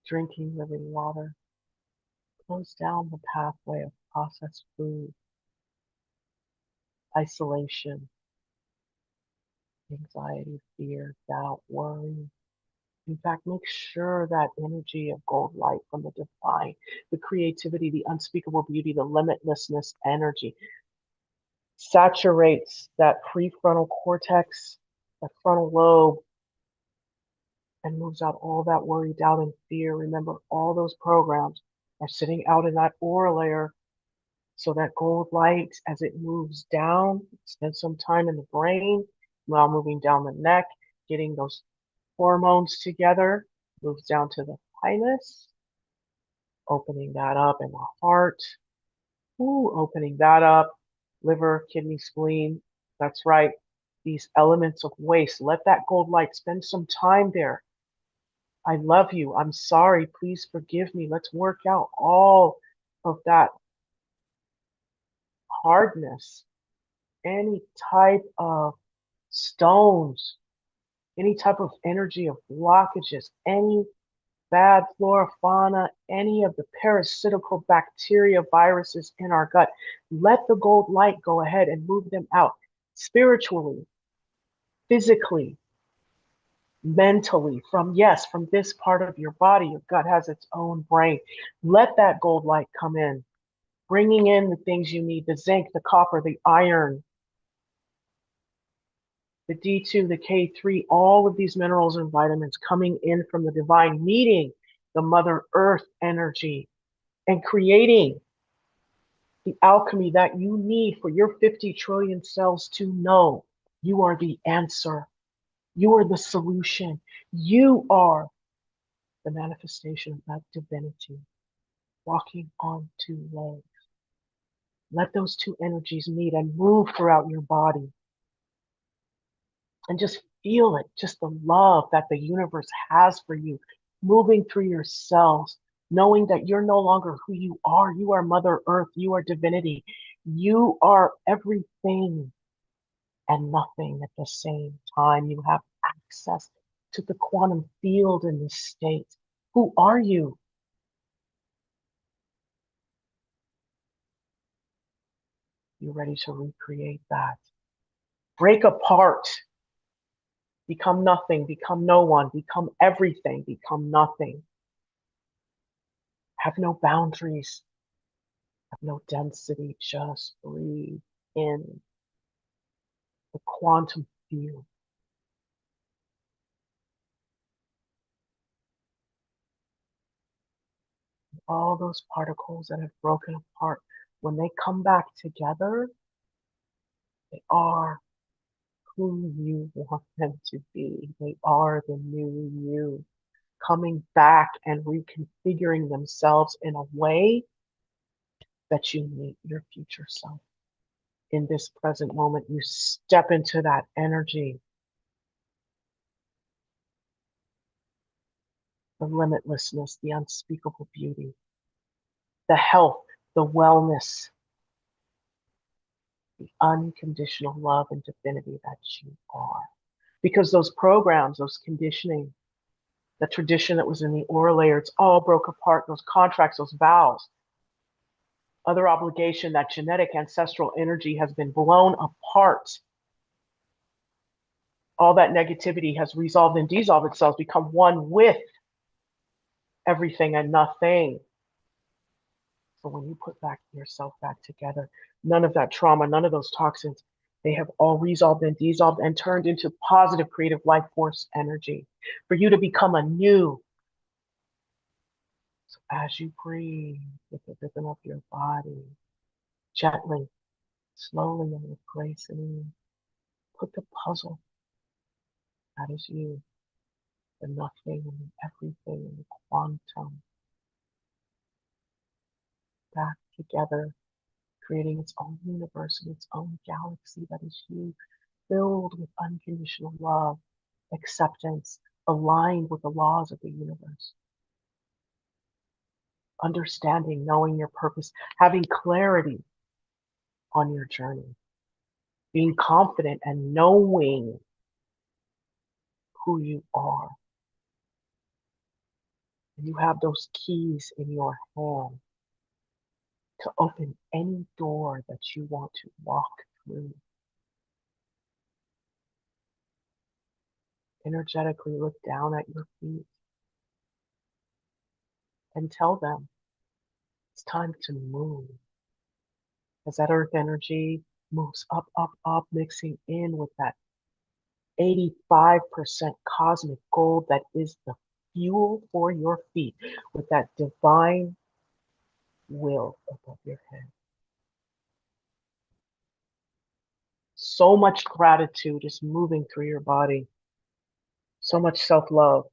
drinking living water. Close down the pathway of processed food, isolation, anxiety, fear, doubt, worry. In fact, make sure that energy of gold light from the divine, the creativity, the unspeakable beauty, the limitlessness energy saturates that prefrontal cortex, that frontal lobe, and moves out all that worry, doubt, and fear. Remember, all those programs are sitting out in that aura layer. So that gold light, as it moves down, spend some time in the brain while moving down the neck, getting those hormones together, moves down to the thymus, opening that up in the heart. Ooh, opening that up, liver, kidney, spleen. That's right. These elements of waste. Let that gold light spend some time there. I love you. I'm sorry. Please forgive me. Let's work out all of that hardness, any type of stones, any type of energy of blockages, any bad flora, fauna, any of the parasitical bacteria, viruses in our gut. Let the gold light go ahead and move them out spiritually, physically, mentally, from this part of your body. Your gut has its own brain. Let that gold light come in, bringing in the things you need, the zinc, the copper, the iron, the D2, the K3, all of these minerals and vitamins coming in from the divine, meeting the Mother Earth energy and creating the alchemy that you need for your 50 trillion cells to know you are the answer. You are the solution. You are the manifestation of that divinity walking on two legs. Let those two energies meet and move throughout your body. And just feel it, just the love that the universe has for you, moving through your cells, knowing that you're no longer who you are. You are Mother Earth. You are divinity. You are everything and nothing at the same time. You have access to the quantum field in this state. Who are you? You're ready to recreate that. Break apart. Become nothing, become no one, become everything, become nothing. Have no boundaries, have no density, just breathe in the quantum field. All those particles that have broken apart, when they come back together, they are who you want them to be. They are the new you, coming back and reconfiguring themselves in a way that you meet your future self. In this present moment, you step into that energy, the limitlessness, the unspeakable beauty, the health, the wellness, the unconditional love and divinity that you are. Because those programs, those conditioning, the tradition that was in the aura layer, it's all broke apart. Those contracts, those vows, other obligation, that genetic ancestral energy has been blown apart. All that negativity has resolved and dissolved itself, become one with everything and nothing. So when you put yourself back together, none of that trauma, none of those toxins, they have all resolved and dissolved and turned into positive creative life force energy for you to become anew. So as you breathe with the rhythm of your body, Gently, slowly, and with grace and ease, put the puzzle that is you, the nothing and the everything and the quantum back together, creating its own universe and its own galaxy that is you, filled with unconditional love, acceptance, aligned with the laws of the universe. Understanding, knowing your purpose, having clarity on your journey, being confident and knowing who you are. And you have those keys in your hand to open any door that you want to walk through. Energetically look down at your feet and tell them it's time to move. As that earth energy moves up, up, up, mixing in with that 85% cosmic gold that is the fuel for your feet, with that divine will above your head. So much gratitude is moving through your body. So much self-love.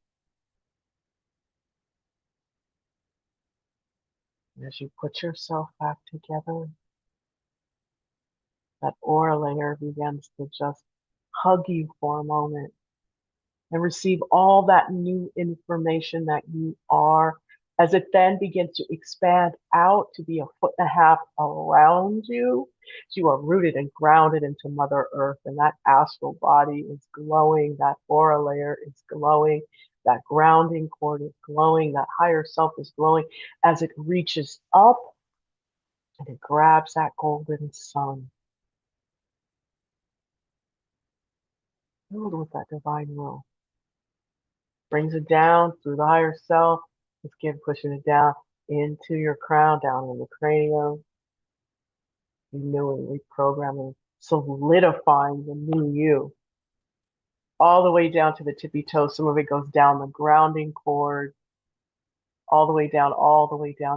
And as you put yourself back together, that aura layer begins to just hug you for a moment and receive all that new information that you are, as it then begins to expand out to be 1.5 feet around you. You are rooted and grounded into Mother Earth, and that astral body is glowing, that aura layer is glowing, that grounding cord is glowing, that higher self is glowing as it reaches up and it grabs that golden sun, filled with that divine will. Brings it down through the higher self. Let's keep pushing it down into your crown, down in the cranium, renewing, reprogramming, solidifying the new you. All the way down to the tippy toes. Some of it goes down the grounding cord, all the way down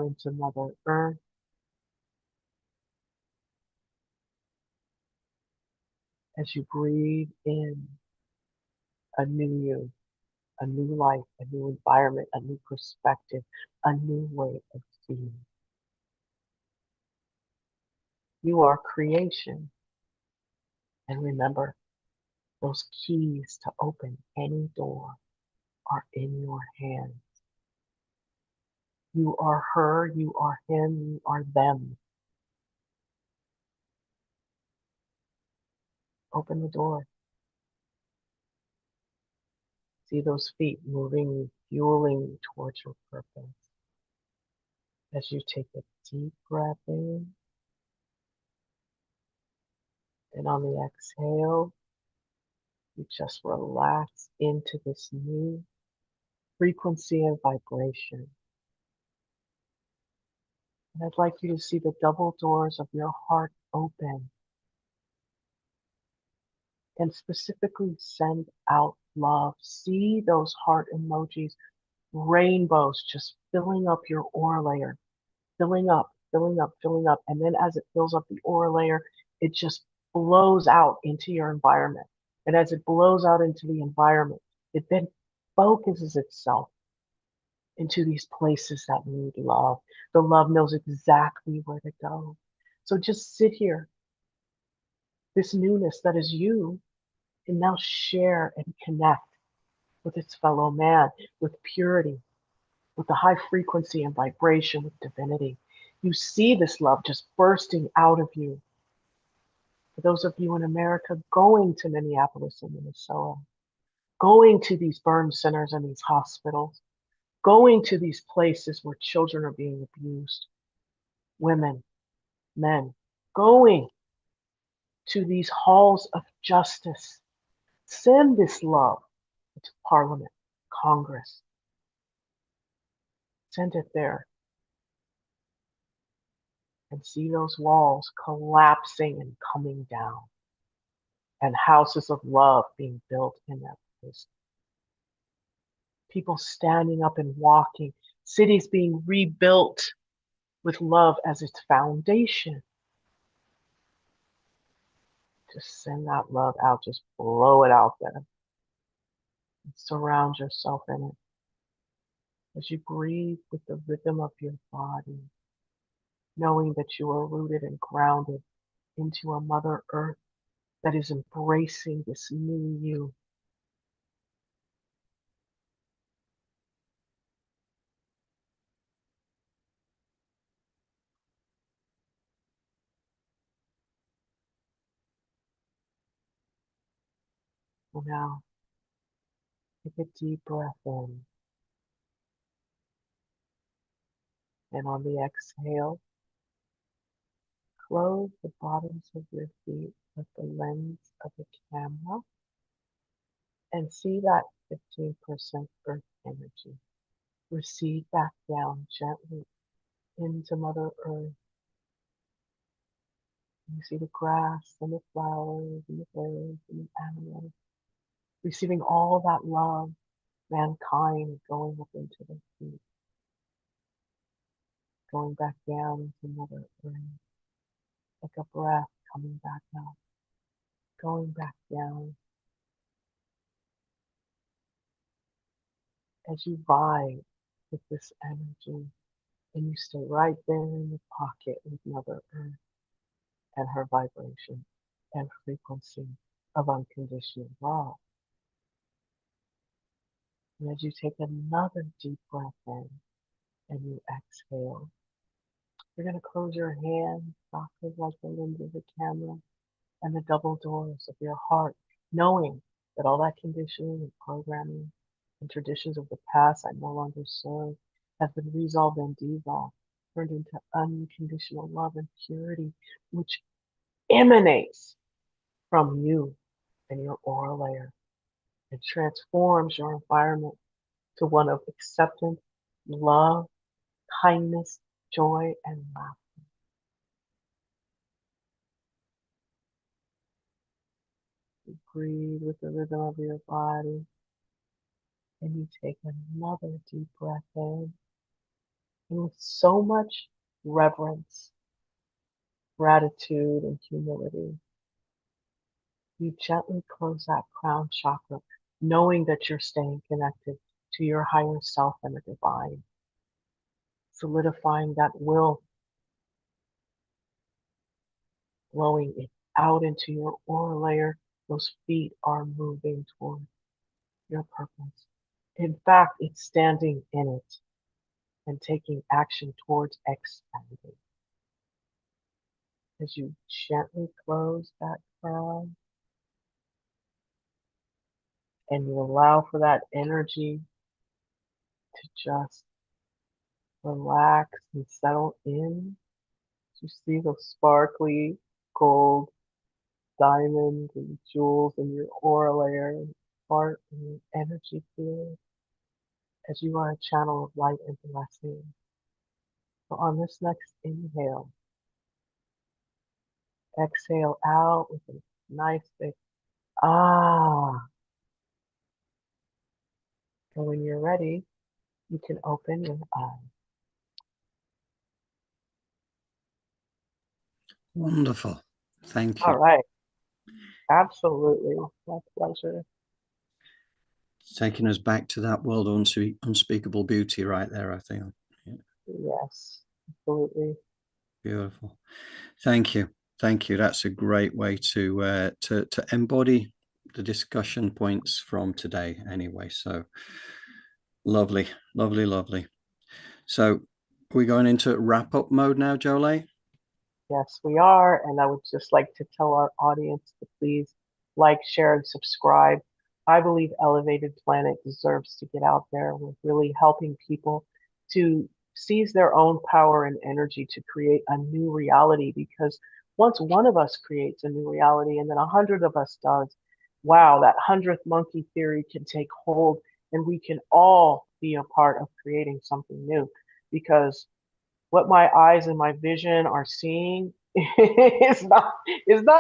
into Mother Earth. As you breathe in a new you, a new life, a new environment, a new perspective, a new way of being. You are creation. And remember, those keys to open any door are in your hands. You are her, you are him, you are them. Open the door. See those feet moving, fueling you towards your purpose. As you take a deep breath in, and on the exhale, you just relax into this new frequency and vibration. And I'd like you to see the double doors of your heart open and specifically send out love. See those heart emojis, rainbows just filling up your aura layer, filling up, filling up, filling up. And then as it fills up the aura layer, it just blows out into your environment. And as it blows out into the environment, it then focuses itself into these places that need love. The love knows exactly where to go. So just sit here. This newness that is you can now share and connect with its fellow man, with purity, with the high frequency and vibration, with divinity. You see this love just bursting out of you. For those of you in America going to Minneapolis and Minnesota, going to these burn centers and these hospitals, going to these places where children are being abused, women, men, going to these halls of justice. Send this love to Parliament, Congress. Send it there. And see those walls collapsing and coming down, and houses of love being built in that place. People standing up and walking, cities being rebuilt with love as its foundation. Just send that love out. Just blow it out there. And surround yourself in it. As you breathe with the rhythm of your body, knowing that you are rooted and grounded into a Mother Earth that is embracing this new you. So now, take a deep breath in, and on the exhale, close the bottoms of your feet with the lens of the camera and see that 15% earth energy recede back down gently into Mother Earth. You see the grass and the flowers and the birds and the animals receiving all that love, mankind going up into the feet, going back down into Mother Earth, like a breath coming back up, going back down. As you vibe with this energy, and you stay right there in the pocket with Mother Earth and her vibration and frequency of unconditional love. And as you take another deep breath in and you exhale, you're going to close your hands softly like the lens of the camera and the double doors of your heart, knowing that all that conditioning and programming and traditions of the past I no longer serve have been resolved and devolved, turned into unconditional love and purity, which emanates from you and your aura layer. It transforms your environment to one of acceptance, love, kindness, joy, and laughter. You breathe with the rhythm of your body, and you take another deep breath in. And with so much reverence, gratitude, and humility, you gently close that crown chakra, knowing that you're staying connected to your higher self and the divine, solidifying that will, blowing it out into your aura layer. Those feet are moving toward your purpose. In fact, it's standing in it and taking action towards expanding. As you gently close that crown and you allow for that energy to just relax and settle in. You see those sparkly gold diamonds and jewels in your aura layer and part in your energy field as you are a channel of light and blessing. So on this next inhale, exhale out with a nice big ah. And when you're ready, you can open your eyes. Wonderful. Thank All you. right. Absolutely. My pleasure. It's taking us back to that world of unspeakable beauty right there, I think. Yeah. Yes, absolutely. Beautiful. Thank you. Thank you. That's a great way to embody the discussion points from today anyway. So lovely, lovely, lovely. So we're going into wrap up mode now, Jolie? Yes, we are. And I would just like to tell our audience to please like, share, and subscribe. I believe Elevated Planet deserves to get out there with really helping people to seize their own power and energy to create a new reality. Because once one of us creates a new reality and then 100 of us does, wow, that 100th monkey theory can take hold and we can all be a part of creating something new. Because what my eyes and my vision are seeing is not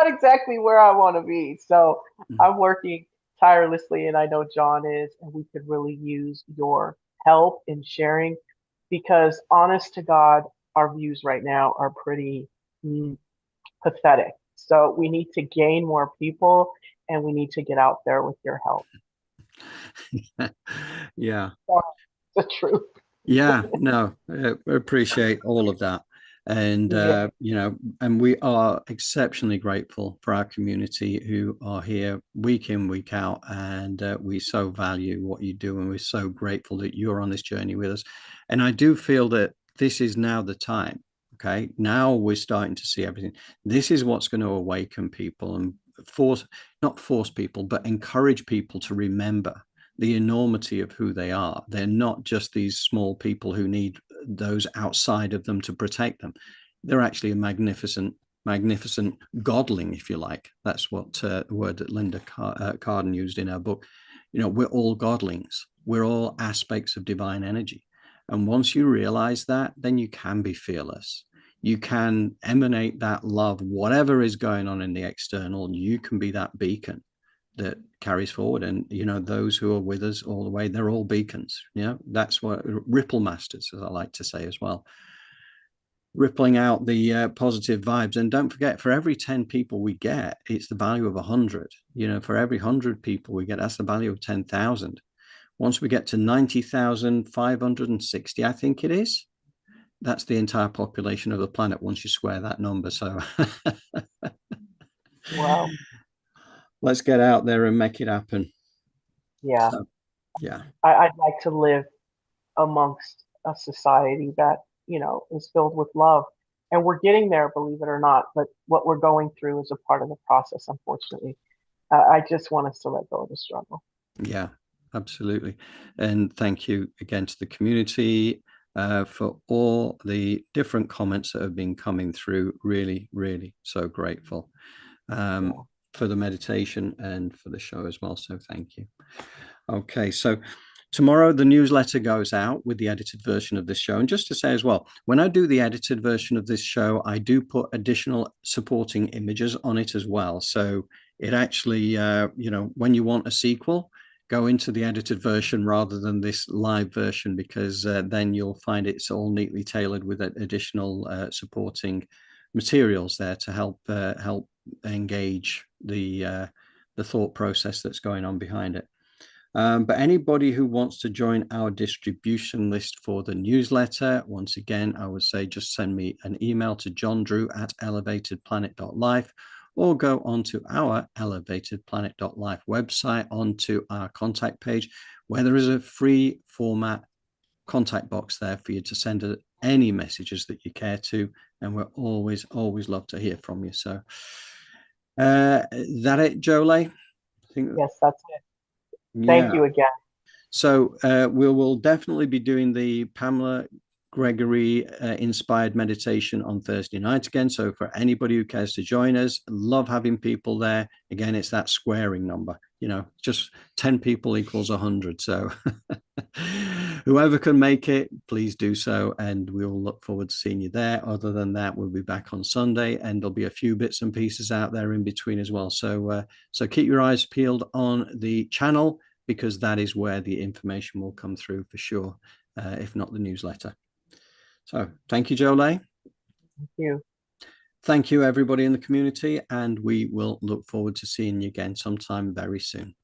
exactly where I want to be. So I'm working tirelessly, and I know John is, and we could really use your help in sharing because, honest to God, our views right now are pretty pathetic. So we need to gain more people, and we need to get out there with your help. Yeah. That's the truth. Yeah, no, I appreciate all of that. And, Yeah. you know, and we are exceptionally grateful for our community who are here week in, week out. And we so value what you do. And we're so grateful that you're on this journey with us. And I do feel that this is now the time. Okay. Now we're starting to see everything. This is what's going to awaken people and not force people, but encourage people to remember the enormity of who they are. They're not just these small people who need those outside of them to protect them. They're actually a magnificent godling, if you like. That's what the word that Linda Carden used in her book. You know, we're all godlings. We're all aspects of divine energy. And once you realize that, then you can be fearless. You can emanate that love, whatever is going on in the external. You can be that beacon that carries forward. And you know, those who are with us all the way, they're all beacons. Yeah, that's what ripple masters, as I like to say as well, rippling out the positive vibes. And don't forget, for every 10 people we get, it's the value of 100. You know, for every 100 people we get, that's the value of 10,000. Once we get to 90,560, I think it is, that's the entire population of the planet once you square that number. So Wow. let's get out there and make it happen. Yeah. So, yeah. I'd like to live amongst a society that, you know, is filled with love. And we're getting there, believe it or not. But what we're going through is a part of the process, unfortunately. I just want us to let go of the struggle. Yeah, absolutely. And thank you again to the community for all the different comments that have been coming through. Really, really so grateful for the meditation and for the show as well. So thank you. Okay, so tomorrow the newsletter goes out with the edited version of this show. And just to say as well, when I do the edited version of this show, I do put additional supporting images on it as well. So it actually, you know, when you want a sequel, go into the edited version rather than this live version, because then you'll find it's all neatly tailored with additional supporting materials there to help engage the thought process that's going on behind it. But anybody who wants to join our distribution list for the newsletter, once again, I would say just send me an email to johndrew@elevatedplanet.life, or go onto our elevatedplanet.life website, onto our contact page, where there is a free format contact box there for you to send any messages that you care to. And we're always love to hear from you. So that it, Jolie? Yes, that's it. Yeah. Thank you again. So we will definitely be doing the Pamela Gregory inspired meditation on Thursday night again. So for anybody who cares to join us, love having people there. Again, it's that squaring number, you know, just 10 people equals 100. So whoever can make it, please do so. And we'll look forward to seeing you there. Other than that, we'll be back on Sunday, and there'll be a few bits and pieces out there in between as well. So, so keep your eyes peeled on the channel, because that is where the information will come through for sure, if not the newsletter. So thank you, Jolie. Thank you. Thank you, everybody in the community, and we will look forward to seeing you again sometime very soon.